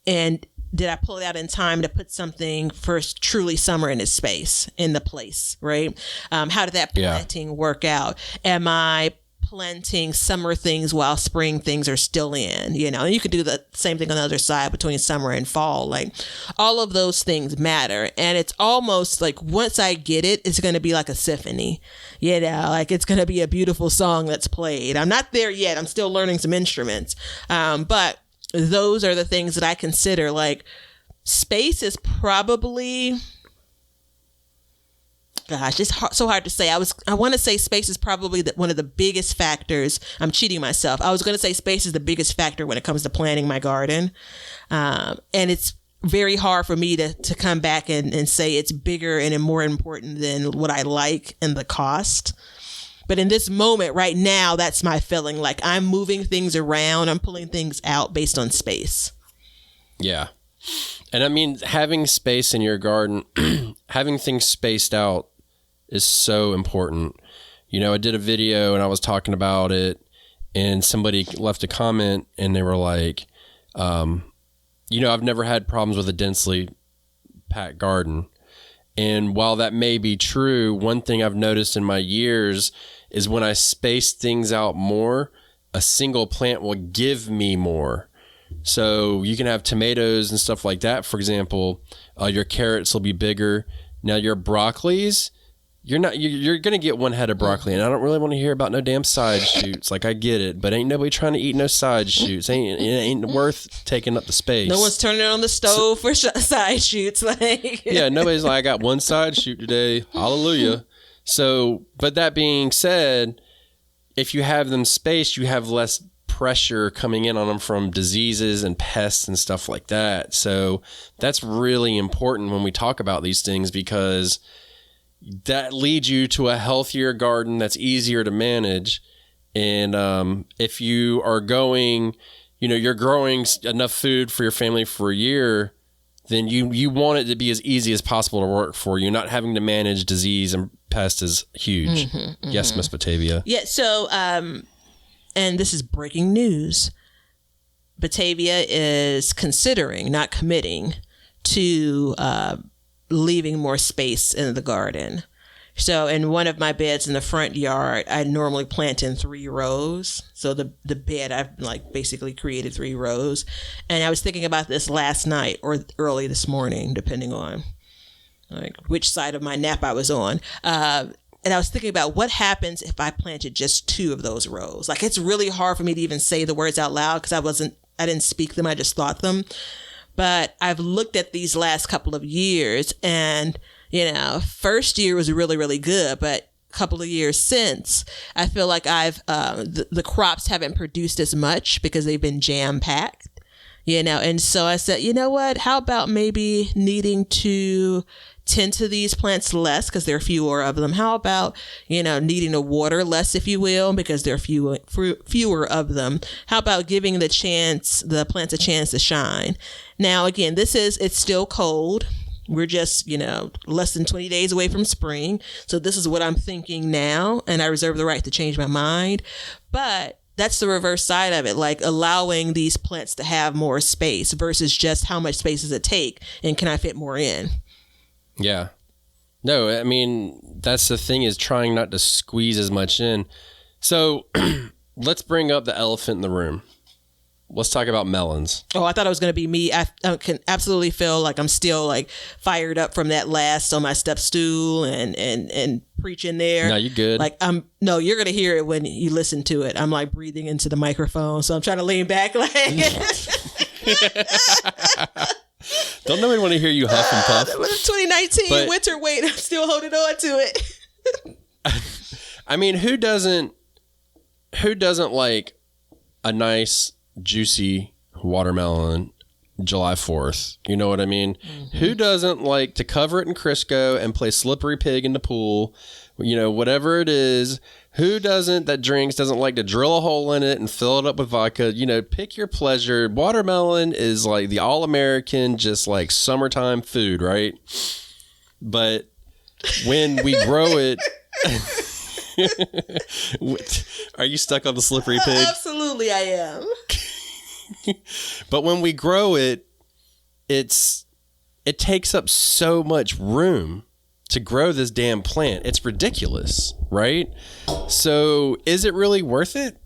And did I pull it out in time to put something for truly summer in its space, in the place, right? How did that planting work out? Am I planting summer things while spring things are still in? And you could do the same thing on the other side between summer and fall. Like all of those things matter. And it's almost like once I get it, it's going to be like a symphony, like it's going to be a beautiful song that's played. I'm not there yet. I'm still learning some instruments. But those are the things that I consider. Like space is probably, gosh, it's so hard to say. I want to say space is probably one of the biggest factors. I'm cheating myself. I was going to say space is the biggest factor when it comes to planting my garden. And it's very hard for me to come back and say it's bigger and more important than what I like and the cost. But in this moment right now, that's my feeling. Like I'm moving things around. I'm pulling things out based on space. Yeah. And I mean, having space in your garden, having things spaced out is so important. I did a video and I was talking about it and somebody left a comment and they were like, I've never had problems with a densely packed garden. And while that may be true, one thing I've noticed in my years is when I space things out more, a single plant will give me more. So you can have tomatoes and stuff like that. For example, your carrots will be bigger. Now your broccolis, you're going to get one head of broccoli. And I don't really want to hear about no damn side shoots. Like I get it, but ain't nobody trying to eat no side shoots. It ain't worth taking up the space. No one's turning it on the stove for side shoots. Yeah, nobody's like, I got one side shoot today. Hallelujah. So, but that being said, if you have them spaced, you have less pressure coming in on them from diseases and pests and stuff like that. So that's really important when we talk about these things because that leads you to a healthier garden that's easier to manage. And if you are going, you're growing enough food for your family for a year, then you want it to be as easy as possible to work for you. Not having to manage disease and pest is huge. Yes, Miss Batavia. Yeah. So, and this is breaking news. Batavia is considering, not committing, to leaving more space in the garden. So in one of my beds in the front yard, I normally plant in 3 rows. So the bed, I've like basically created 3 rows. And I was thinking about this last night or early this morning, depending on like which side of my nap I was on. And I was thinking about what happens if I planted just 2 of those rows. Like, it's really hard for me to even say the words out loud because I didn't speak them. I just thought them. But I've looked at these last couple of years and, first year was really, really good. But a couple of years since, I feel like the crops haven't produced as much because they've been jam packed, And so I said, you know what? How about maybe needing to tend to these plants less because there are fewer of them? How about, needing to water less, if you will, because there are fewer of them? How about giving the plants a chance to shine? Now, again, it's still cold. We're just, less than 20 days away from spring. So this is what I'm thinking now, and I reserve the right to change my mind. But that's the reverse side of it, like allowing these plants to have more space versus just how much space does it take and can I fit more in? Yeah. No, I mean, that's the thing, is trying not to squeeze as much in. So let's bring up the elephant in the room. Let's talk about melons. Oh, I thought it was going to be me. I can absolutely feel like I'm still like fired up from that last on my step stool and preaching there. No, you good. Like no, you're going to hear it when you listen to it. I'm like breathing into the microphone. So I'm trying to lean back like. Don't nobody want to hear you huff and puff. 2019 winter weight. I'm still holding on to it. I mean, who doesn't like a nice juicy watermelon July 4th? You know what I mean? Mm-hmm. Who doesn't like to cover it in Crisco and play slippery pig in the pool? Whatever it is. Who doesn't like to drill a hole in it and fill it up with vodka? Pick your pleasure. Watermelon is like the all-American, just like summertime food, right? But when we grow it... Are you stuck on the slippery pig? Absolutely, I am. But when we grow it, it takes up so much room to grow this damn plant. It's ridiculous, right? So is it really worth it?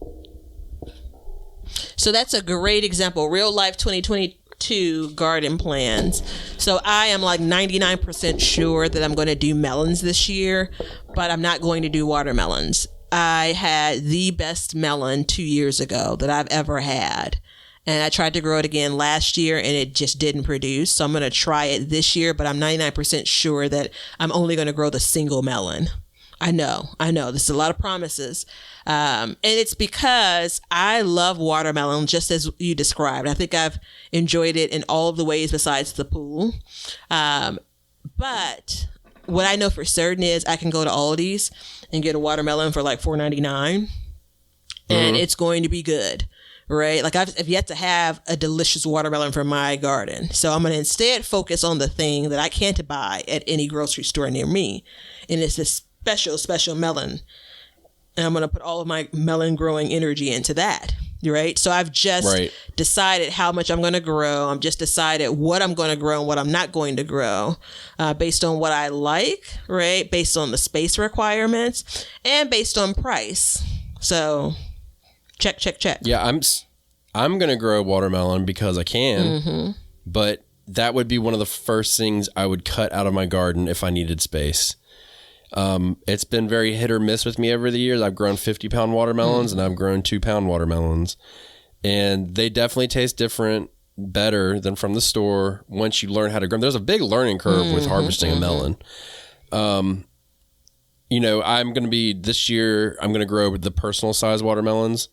So that's a great example. Real life 2022 garden plans. So I am like 99% sure that I'm going to do melons this year, but I'm not going to do watermelons. I had the best melon 2 years ago that I've ever had. And I tried to grow it again last year and it just didn't produce. So I'm going to try it this year, but I'm 99% sure that I'm only going to grow the single melon. I know. This is a lot of promises. And it's because I love watermelon, just as you described. I think I've enjoyed it in all of the ways besides the pool. But what I know for certain is I can go to Aldi's and get a watermelon for like $4.99 and it's going to be good. Right? Like I've yet to have a delicious watermelon from my garden. So I'm going to instead focus on the thing that I can't buy at any grocery store near me. And it's this special melon. And I'm going to put all of my melon growing energy into that. Right? So I've just decided how much I'm going to grow. I'm just decided what I'm going to grow and what I'm not going to grow based on what I like, right? Based on the space requirements and based on price. So... Check. Yeah, I'm going to grow watermelon because I can, but that would be one of the first things I would cut out of my garden if I needed space. It's been very hit or miss with me over the years. I've grown 50-pound watermelons and I've grown 2-pound watermelons, and they definitely taste better than from the store once you learn how to grow them. There's a big learning curve with harvesting a melon. This year, I'm going to grow the personal size watermelons.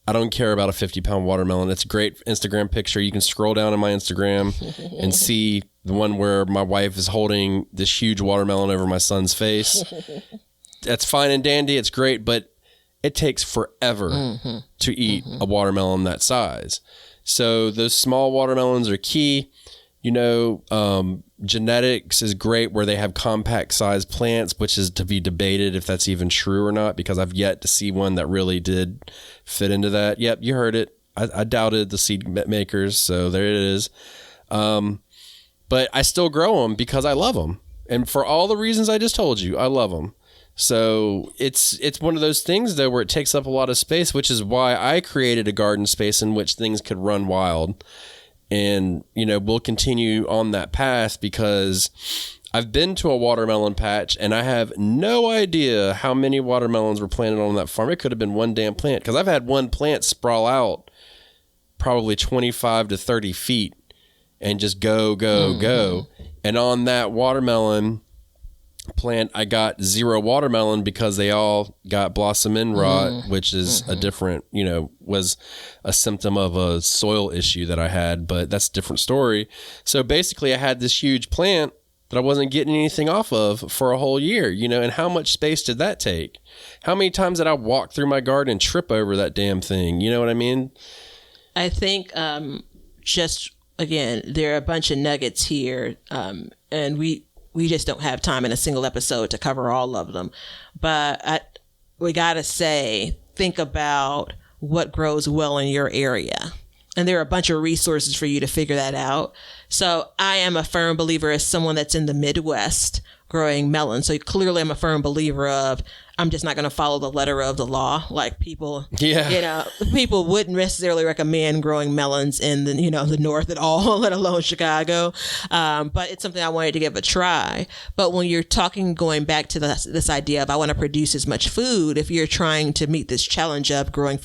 I don't care about a 50-pound watermelon. It's a great Instagram picture. You can scroll down on my Instagram and see the one where my wife is holding this huge watermelon over my son's face. That's fine and dandy. It's great, but it takes forever to eat a watermelon that size. So those small watermelons are key. Genetics is great where they have compact sized plants, which is to be debated if that's even true or not, because I've yet to see one that really did fit into that. Yep, you heard it. I doubted the seed makers, so there it is. But I still grow them because I love them. And for all the reasons I just told you, I love them. So it's one of those things, though, where it takes up a lot of space, which is why I created a garden space in which things could run wild. And, we'll continue on that path because I've been to a watermelon patch and I have no idea how many watermelons were planted on that farm. It could have been one damn plant because I've had one plant sprawl out probably 25 to 30 feet and just go. And on that watermelon plant, I got 0 watermelon because they all got blossom end rot, which is a different, was a symptom of a soil issue that I had, but that's a different story. So basically I had this huge plant that I wasn't getting anything off of for a whole year, and how much space did that take? How many times did I walk through my garden and trip over that damn thing? You know what I mean? I think just, again, there are a bunch of nuggets here, and we just don't have time in a single episode to cover all of them. But we got to say, think about what grows well in your area. And there are a bunch of resources for you to figure that out. So I am a firm believer as someone that's in the Midwest growing melons. So clearly I'm a firm believer of, I'm just not going to follow the letter of the law. Like people, people wouldn't necessarily recommend growing melons in the, the North at all, let alone Chicago. But it's something I wanted to give a try. But when you're going back to this idea of I want to produce as much food, if you're trying to meet this challenge of growing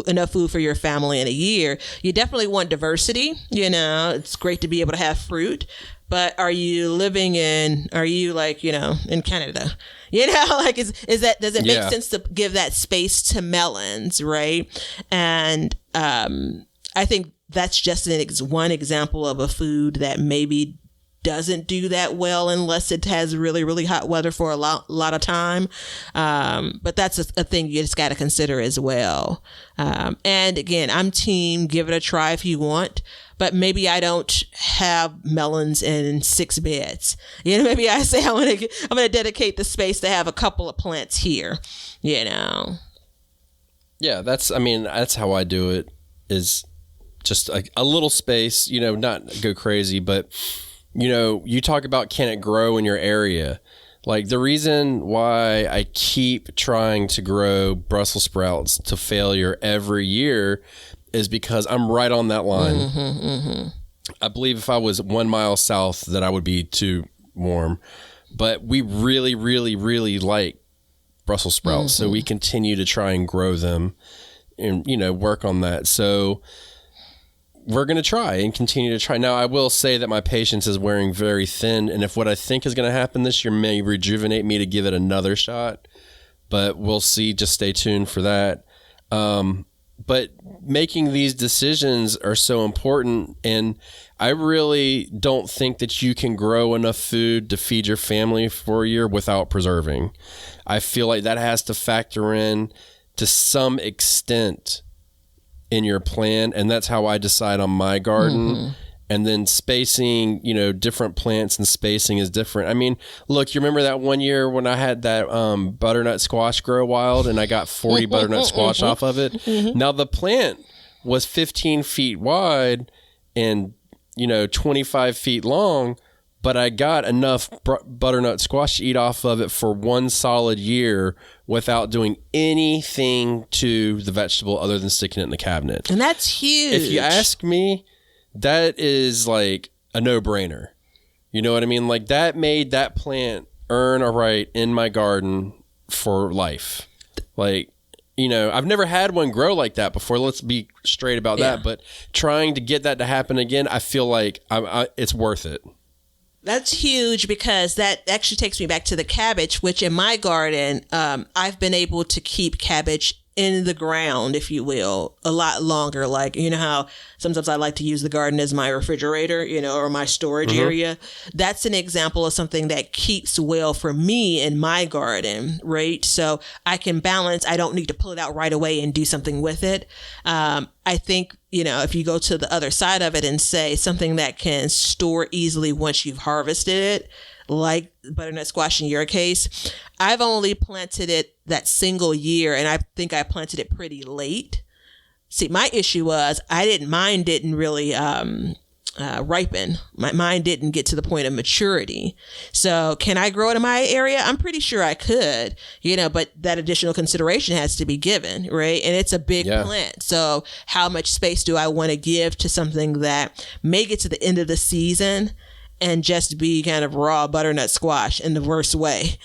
enough food for your family in a year, you definitely want diversity. It's great to be able to have fruit. But are you in Canada? Does it make sense to give that space to melons, right? And I think that's just one example of a food that maybe doesn't do that well unless it has really, really hot weather for a lot of time. But that's a thing you just got to consider as well. And again, I'm team give it a try if you want. But maybe I don't have melons in 6 beds. Maybe I say I'm gonna dedicate the space to have a couple of plants here. Yeah, that's how I do it. Is just a little space. Not go crazy, but you talk about can it grow in your area. Like the reason why I keep trying to grow Brussels sprouts to failure every year is because I'm right on that line. I believe if I was 1 mile south that I would be too warm, but we really, really, really like Brussels sprouts. So we continue to try and grow them and, work on that. So we're going to try and continue to try. Now, I will say that my patience is wearing very thin. And if what I think is going to happen this year may rejuvenate me to give it another shot, but we'll see. Just stay tuned for that. But making these decisions are so important. And I really don't think that you can grow enough food to feed your family for a year without preserving. I feel like that has to factor in to some extent in your plan. And that's how I decide on my garden. And then spacing, different plants and spacing is different. I mean, look, you remember that one year when I had that butternut squash grow wild and I got 40 butternut squash off of it? Now, the plant was 15 feet wide and, 25 feet long, but I got enough butternut squash to eat off of it for 1 solid year without doing anything to the vegetable other than sticking it in the cabinet. And that's huge. If you ask me, that is like a no-brainer. You know what I mean? Like that made that plant earn a right in my garden for life. Like, I've never had one grow like that before. Let's be straight about that. But trying to get that to happen again, I feel like it's worth it. That's huge because that actually takes me back to the cabbage, which in my garden, I've been able to keep cabbage in the ground, if you will, a lot longer. Like, how sometimes I like to use the garden as my refrigerator, or my storage area. That's an example of something that keeps well for me in my garden, right? So I can balance. I don't need to pull it out right away and do something with it. I think, if you go to the other side of it and say something that can store easily once you've harvested it, like butternut squash in your case, I've only planted it that single year, and I think I planted it pretty late. See, my issue was mine didn't really ripen. Mine didn't get to the point of maturity. So can I grow it in my area? I'm pretty sure I could, but that additional consideration has to be given, right? And it's a big plant. So how much space do I want to give to something that may get to the end of the season and just be kind of raw butternut squash in the worst way,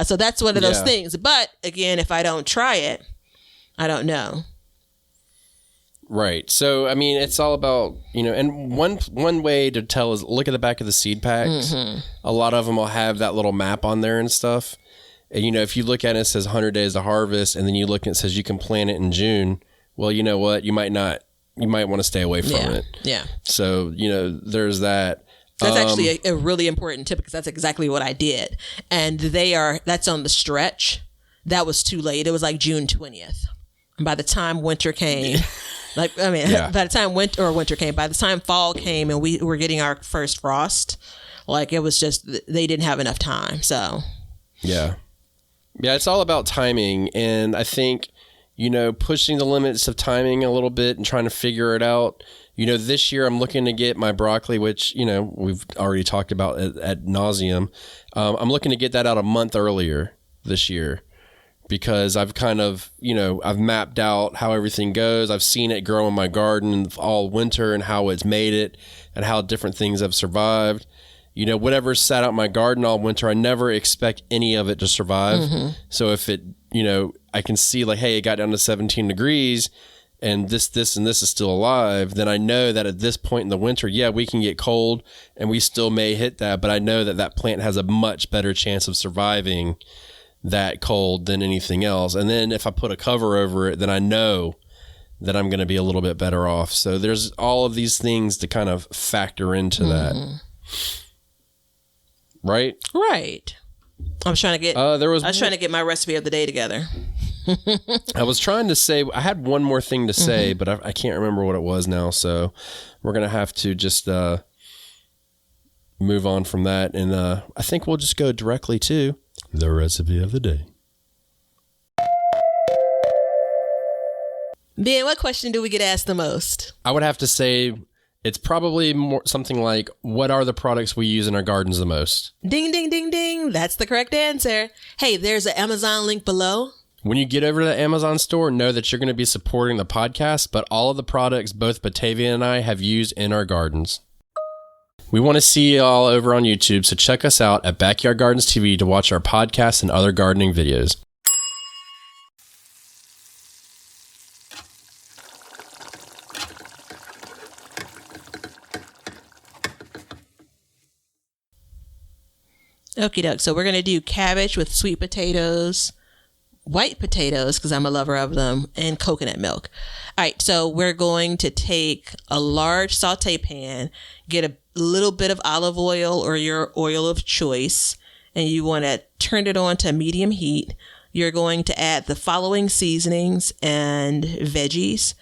So that's one of those things. But again, if I don't try it, I don't know. Right. So, I mean, it's all about, and one way to tell is look at the back of the seed packs. Mm-hmm. A lot of them will have that little map on there and stuff. And, if you look at it, it says 100 days to harvest, and then you look and it says you can plant it in June. Well, you know what? You might want to stay away from it. Yeah. So, there's that. That's actually a really important tip because that's exactly what I did. And that's on the stretch. That was too late. It was like June 20th. And by the time winter came... by the time winter came, by the time fall came and we were getting our first frost, it was just, they didn't have enough time. So, yeah, it's all about timing. And I think, pushing the limits of timing a little bit and trying to figure it out. This year I'm looking to get my broccoli, which, we've already talked about at nauseum. I'm looking to get that out a month earlier this year. Because I've kind of, I've mapped out how everything goes. I've seen it grow in my garden all winter and how it's made it and how different things have survived. Whatever's sat out in my garden all winter, I never expect any of it to survive. Mm-hmm. So if it, I can see hey, it got down to 17 degrees and this and this is still alive, then I know that at this point in the winter, we can get cold and we still may hit that. But I know that plant has a much better chance of surviving that cold than anything else. And then if I put a cover over it, then I know that I'm going to be a little bit better off. So there's all of these things to kind of factor into that. Right? Right. I was trying to get trying to get my recipe of the day together. I was trying to say, I had one more thing to say, but I can't remember what it was now. So we're going to have to just move on from that. And I think we'll just go directly to the recipe of the day. Ben, what question do we get asked the most? I would have to say it's probably more something like, what are the products we use in our gardens the most? Ding, ding, ding, ding. That's the correct answer. Hey, there's an Amazon link below. When you get over to the Amazon store, know that you're going to be supporting the podcast, but all of the products both Batavia and I have used in our gardens. We want to see you all over on YouTube, so check us out at Backyard Gardens TV to watch our podcasts and other gardening videos. Okie doke. So we're going to do cabbage with sweet potatoes, white potatoes, because I'm a lover of them, and coconut milk. All right. So we're going to take a large saute pan, get a little bit of olive oil or your oil of choice, and you want to turn it on to medium heat. You're going to add the following seasonings and veggies: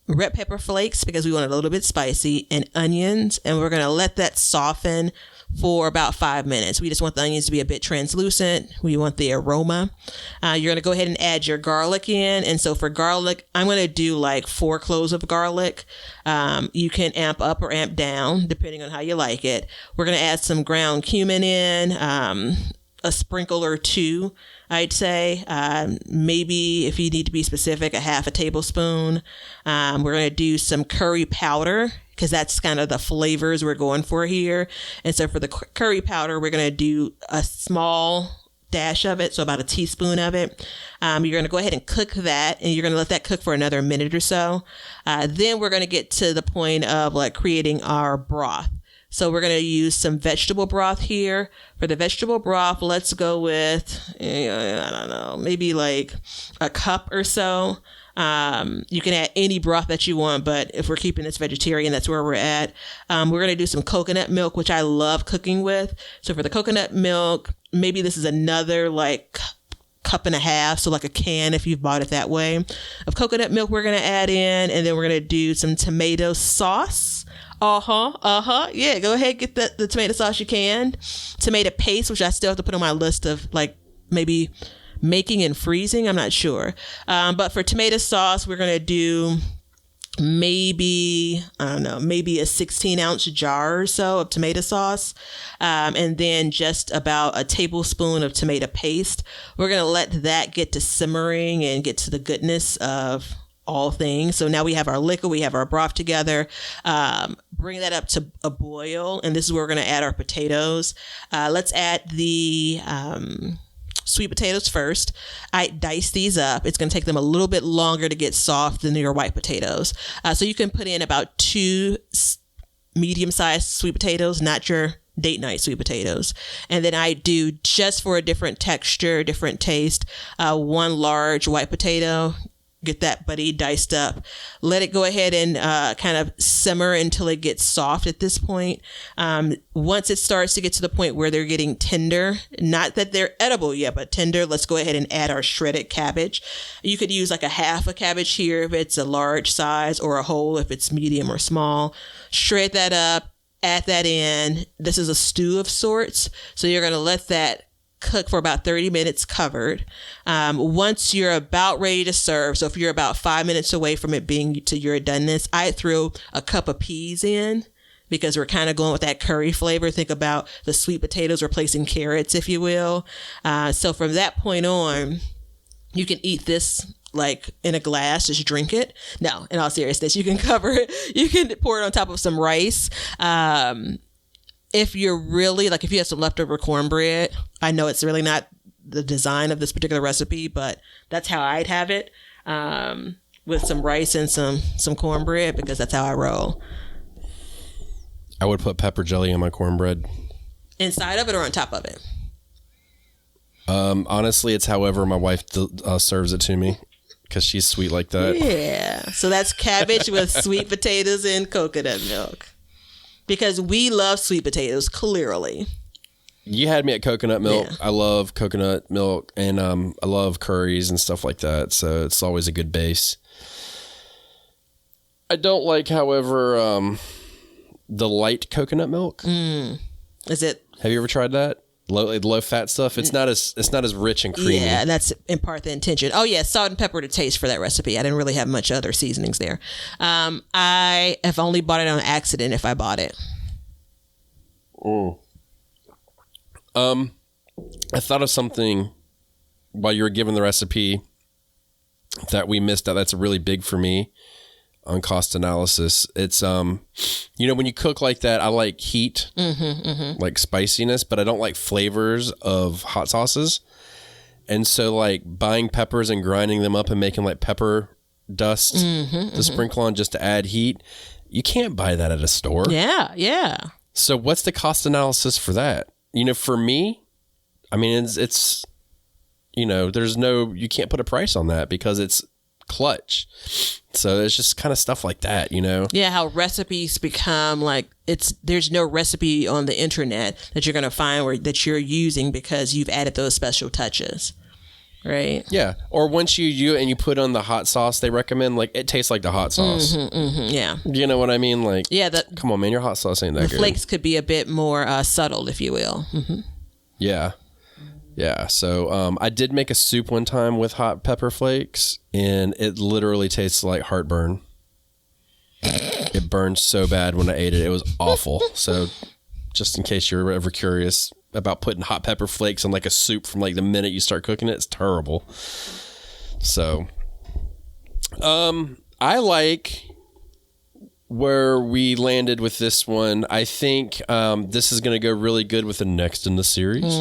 red pepper flakes, because we want it a little bit spicy, and onions. And we're going to let that soften for about 5 minutes. We just want the onions to be a bit translucent. We want the aroma. You're going to go ahead and add your garlic in. And so for garlic, I'm going to do 4 cloves of garlic. You can amp up or amp down depending on how you like it. We're going to add some ground cumin in, a sprinkle or 2, I'd say. Maybe if you need to be specific, a half a tablespoon. We're going to do some curry powder, because that's kind of the flavors we're going for here. And so for the curry powder, we're going to do a small dash of it, so about a teaspoon of it. You're going to go ahead and cook that, and you're going to let that cook for another minute or so. Then we're going to get to the point of creating our broth. So we're going to use some vegetable broth here. For the vegetable broth, let's go with, I don't know, maybe a cup or so. You can add any broth that you want, but if we're keeping this vegetarian, that's where we're at. We're going to do some coconut milk, which I love cooking with. So for the coconut milk, maybe this is another cup and a half. So a can, if you've bought it that way, of coconut milk we're going to add in. And then we're going to do some tomato sauce. Yeah, go ahead, get the tomato sauce you can. Tomato paste, which I still have to put on my list of maybe making and freezing. I'm not sure. But for tomato sauce, we're going to do maybe, I don't know, maybe a 16-ounce jar or so of tomato sauce, and then just about a tablespoon of tomato paste. We're going to let that get to simmering and get to the goodness of all things. So now we have our liquid, we have our broth together. Bring that up to a boil, and this is where we're going to add our potatoes. Let's add the sweet potatoes first. I dice these up. It's going to take them a little bit longer to get soft than your white potatoes. So you can put in about 2 medium-sized sweet potatoes, not your date night sweet potatoes. And then I do, just for a different texture, different taste, 1 large white potato. Get that buddy diced up. Let it go ahead and kind of simmer until it gets soft at this point. Once it starts to get to the point where they're getting tender, not that they're edible yet, but tender, let's go ahead and add our shredded cabbage. You could use like a half a cabbage here if it's a large size, or a whole if it's medium or small. Shred that up, add that in. This is a stew of sorts. So you're going to let that cook for about 30 minutes covered. Once you're about ready to serve, so if you're about 5 minutes away from it being to your doneness, I throw a cup of peas in, because we're kind of going with that curry flavor. Think about the sweet potatoes replacing carrots, if you will. So from that point on, you can eat this like in a glass, just drink it. No, in all seriousness, you can cover it. You can pour it on top of some rice. If you're really, like, if you have some leftover cornbread, I know it's really not the design of this particular recipe, but that's how I'd have it, with some rice and some cornbread, because that's how I roll. I would put pepper jelly in my cornbread. Inside of it or on top of it? Honestly, it's however my wife serves it to me, because she's sweet like that. Yeah. So that's cabbage with sweet potatoes and coconut milk. Because we love sweet potatoes, clearly. You had me at coconut milk. Yeah. I love coconut milk, and I love curries and stuff like that. So it's always a good base. I don't like, however, the light coconut milk. Is it? Have you ever tried that? Low fat stuff. It's not as rich and creamy. Yeah, that's in part the intention. Oh yeah, salt and pepper to taste for that recipe. I didn't really have much other seasonings there. I have only bought it on accident if I bought it. I thought of something while you were giving the recipe that we missed out. That's really big for me on cost analysis. It's when you cook like that, I like heat, like spiciness, but I don't like flavors of hot sauces. And so like buying peppers and grinding them up and making like pepper dust to sprinkle on just to add heat, you can't buy that at a store. Yeah. So what's the cost analysis for that? For me, I mean, it's you can't put a price on that because it's clutch. So it's just kind of stuff like that, Yeah, how recipes become like there's no recipe on the internet that you're going to find that you're using because you've added those special touches. Right. Yeah. Or once you put on the hot sauce they recommend, like it tastes like the hot sauce. Yeah. You know what I mean? Like, yeah, come on, man, your hot sauce ain't that good. The flakes could be a bit more subtle, if you will. Yeah. Yeah. So I did make a soup one time with hot pepper flakes, and it literally tastes like heartburn. It burned so bad when I ate it. It was awful. So just in case you're ever curious about putting hot pepper flakes on like a soup from like the minute you start cooking it, it's terrible. So I like where we landed with this one. I think this is going to go really good with the next in the series,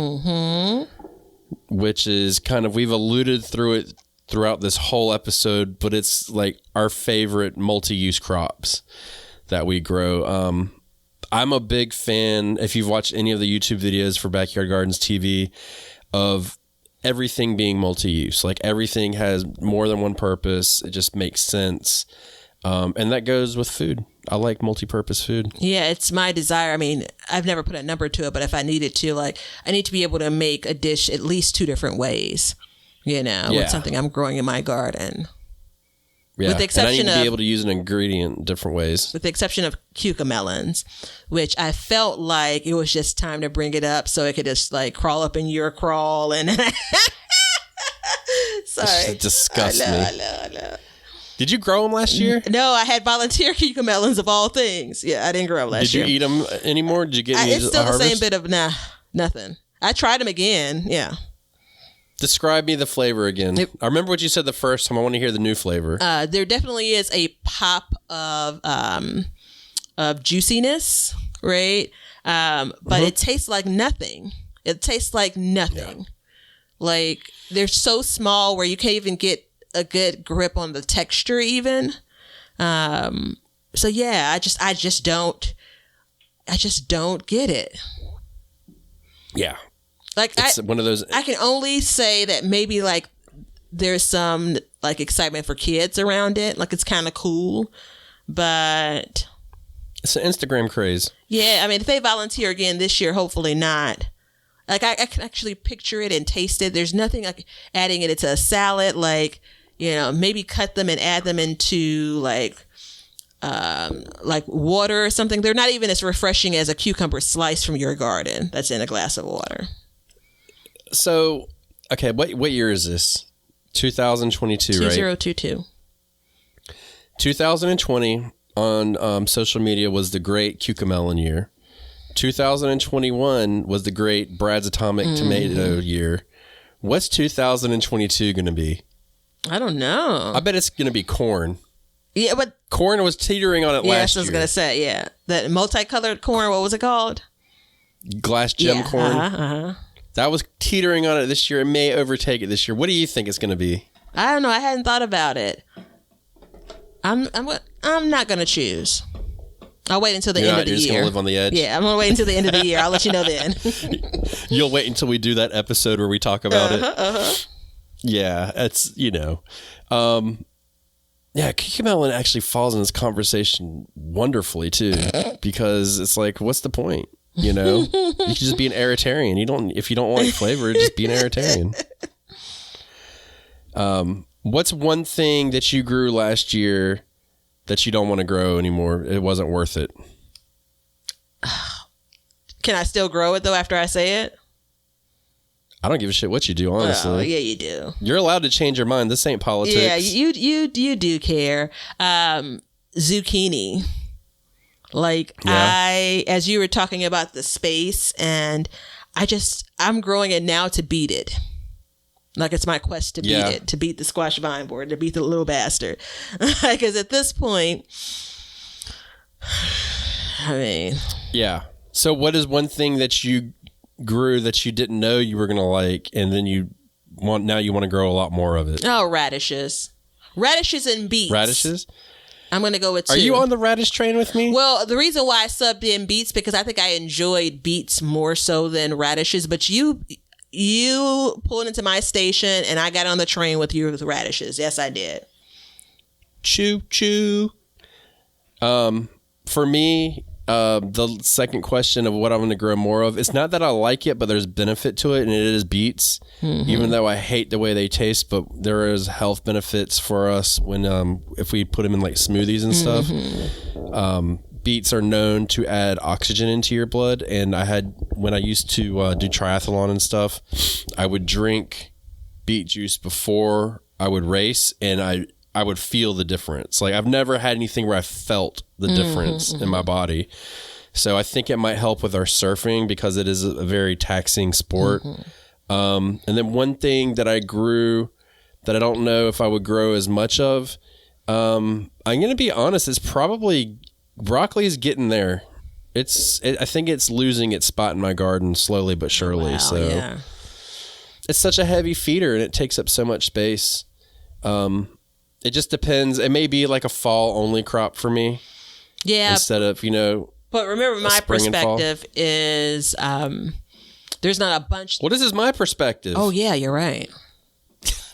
which is kind of, we've alluded through it throughout this whole episode, but it's like our favorite multi-use crops that we grow. I'm a big fan, if you've watched any of the YouTube videos for Backyard Gardens TV, of everything being multi-use. Like everything has more than one purpose. It just makes sense. And that goes with food. I like multi-purpose food. Yeah, it's my desire. I mean, I've never put a number to it, but if I needed to, like, I need to be able to make a dish at least 2 different ways, with something I'm growing in my garden. Yeah, with the exception and I need to be able to use an ingredient in different ways. With the exception of cucamelons, which I felt like it was just time to bring it up so it could just like crawl up in your crawl and sorry. It disgusts me. I know. Did you grow them last year? No, I had volunteer cucamelons of all things. Yeah, I didn't grow them last year. Did you eat them anymore? Did you get any? It's still the harvest? same bit of nothing. I tried them again. Yeah. Describe me the flavor again. I remember what you said the first time. I want to hear the new flavor. There definitely is a pop of juiciness, right? But it tastes like nothing. It tastes like nothing. Yeah. Like they're so small where you can't even get a good grip on the texture even. So yeah, I just don't get it. Yeah. Like it's one of those. I can only say that maybe like there's some like excitement for kids around it. Like it's kind of cool, but it's an Instagram craze. Yeah. I mean, if they volunteer again this year, hopefully not. Like I can actually picture it and taste it. There's nothing like adding it into a salad, like, you know, maybe cut them and add them into like water or something. They're not even as refreshing as a cucumber slice from your garden that's in a glass of water. So, okay, what year is this? 2022, right? 2022. 2020 on social media was the great cucamelon year. 2021 was the great Brad's Atomic Tomato year. What's 2022 going to be? I don't know. I bet it's going to be corn. Yeah, but corn was teetering on it last year. Yeah, that's what I was going to say, yeah. The multicolored corn, what was it called? Glass gem corn. That was teetering on it this year. It may overtake it this year. What do you think it's going to be? I don't know. I hadn't thought about it. I'm not going to choose. I'll wait until the end of the year. You're just going to live on the edge? Yeah, I'm going to wait until the end of the year. I'll let you know then. You'll wait until we do that episode where we talk about it? Yeah, it's, you know. Yeah, cucamelon actually falls in this conversation wonderfully, too. Because it's like, what's the point? You know? You can just be an Eritrean. If you don't like flavor, just be an Eritrean. What's one thing that you grew last year that you don't want to grow anymore? It wasn't worth it. Can I still grow it though after I say it? I don't give a shit what you do, honestly. Oh, yeah, you do. You're allowed to change your mind. This ain't politics. Yeah, you do care. Zucchini. Like as you were talking about the space, and I'm growing it now to beat it. Like it's my quest to beat it, to beat the squash vine board, to beat the little bastard. Because at this point, I mean. Yeah. So what is one thing that you grew that you didn't know you were going to like, and then you want to grow a lot more of it? Oh, radishes. Radishes and beets. Radishes? I'm going to go with 2. Are you on the radish train with me? Well, the reason why I subbed in beets, because I think I enjoyed beets more so than radishes, but you pulled into my station and I got on the train with you with radishes. Yes, I did. Choo choo. For me, the second question of what I'm going to grow more of, it's not that I like it, but there's benefit to it, and it is beets. Mm-hmm. Even though I hate the way they taste, but there is health benefits for us when if we put them in like smoothies and stuff. Mm-hmm. Beets are known to add oxygen into your blood, and when I used to do triathlon and stuff, I would drink beet juice before I would race, and I would feel the difference. Like I've never had anything where I felt the difference in my body. So I think it might help with our surfing because it is a very taxing sport. And then one thing that I grew that I don't know if I would grow as much of, I'm going to be honest, it's probably broccoli is getting there. I think it's losing its spot in my garden slowly but surely. It's such a heavy feeder and it takes up so much space. It just depends. It may be like a fall only crop for me. Yeah. Instead of, But remember, my perspective is there's not a bunch. What is my perspective? Oh, yeah, you're right.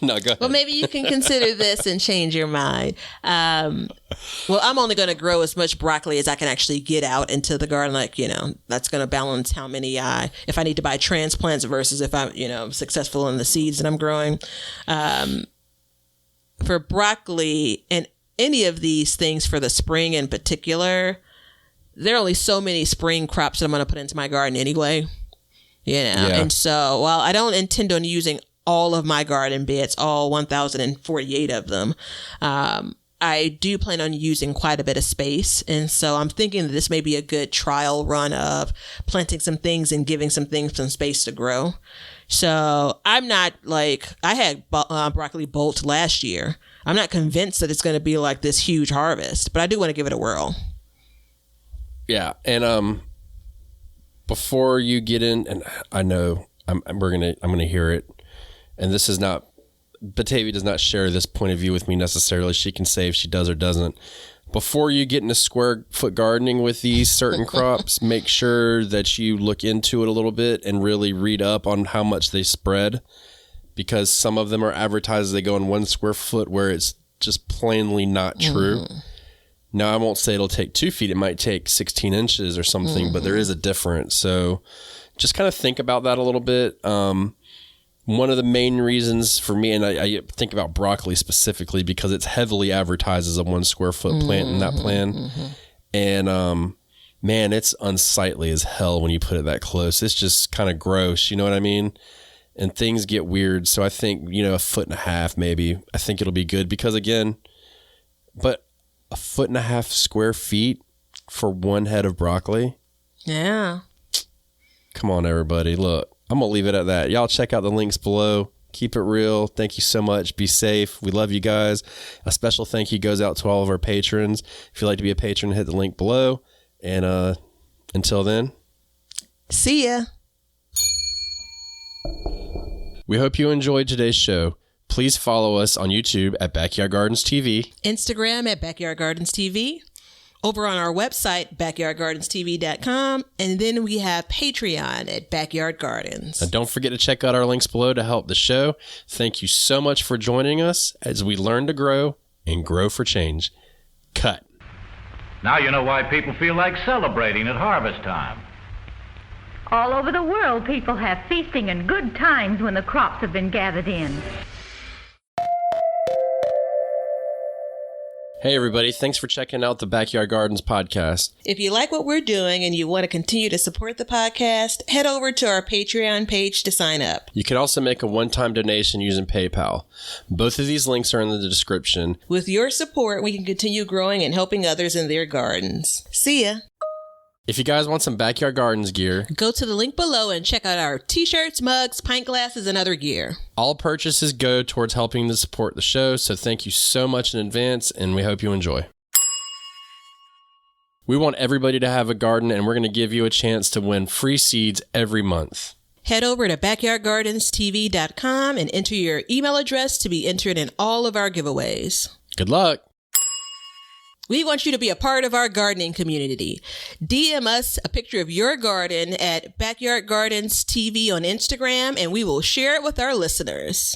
No, go ahead. Well, maybe you can consider this and change your mind. Well, I'm only going to grow as much broccoli as I can actually get out into the garden. Like, that's going to balance how many if I need to buy transplants versus if I'm, successful in the seeds that I'm growing. For broccoli and any of these things for the spring in particular, there are only so many spring crops that I'm going to put into my garden anyway. And so while I don't intend on using all of my garden beds, all 1,048 of them, I I do plan on using quite a bit of space. And so I'm thinking that this may be a good trial run of planting some things and giving some things some space to grow. So I'm not like, I had broccoli bolt last year. I'm not convinced that it's going to be like this huge harvest, but I do want to give it a whirl. Yeah. And before you get in, and I know I'm going to hear it, and this is not, Batavia does not share this point of view with me necessarily. She can say if she does or doesn't. Before you get into square foot gardening with these certain crops, make sure that you look into it a little bit and really read up on how much they spread, because some of them are advertised as they go in 1 square foot where it's just plainly not true. Now, I won't say it'll take 2 feet. It might take 16 inches or something, but there is a difference. So just kind of think about that a little bit. One of the main reasons for me, and I think about broccoli specifically because it's heavily advertised as a 1 square foot plant in that plan. And man, it's unsightly as hell when you put it that close. It's just kind of gross, you know what I mean? And things get weird. So I think, 1.5 feet maybe, I think it'll be good because again, but 1.5 square feet for 1 head of broccoli. Yeah. Come on, everybody. Look. I'm going to leave it at that. Y'all check out the links below. Keep it real. Thank you so much. Be safe. We love you guys. A special thank you goes out to all of our patrons. If you'd like to be a patron, hit the link below. And until then, see ya. We hope you enjoyed today's show. Please follow us on YouTube at Backyard Gardens TV. Instagram at Backyard Gardens TV. Over on our website, backyardgardenstv.com. And then we have Patreon at Backyard Gardens. And don't forget to check out our links below to help the show. Thank you so much for joining us as we learn to grow and grow for change. Cut. Now you know why people feel like celebrating at harvest time. All over the world, people have feasting and good times when the crops have been gathered in. Hey, everybody. Thanks for checking out the Backyard Gardens podcast. If you like what we're doing and you want to continue to support the podcast, head over to our Patreon page to sign up. You can also make a one-time donation using PayPal. Both of these links are in the description. With your support, we can continue growing and helping others in their gardens. See ya. If you guys want some Backyard Gardens gear, go to the link below and check out our t-shirts, mugs, pint glasses, and other gear. All purchases go towards helping to support the show, so thank you so much in advance, and we hope you enjoy. We want everybody to have a garden, and we're going to give you a chance to win free seeds every month. Head over to backyardgardenstv.com and enter your email address to be entered in all of our giveaways. Good luck. We want you to be a part of our gardening community. DM us a picture of your garden at Backyard Gardens TV on Instagram, and we will share it with our listeners.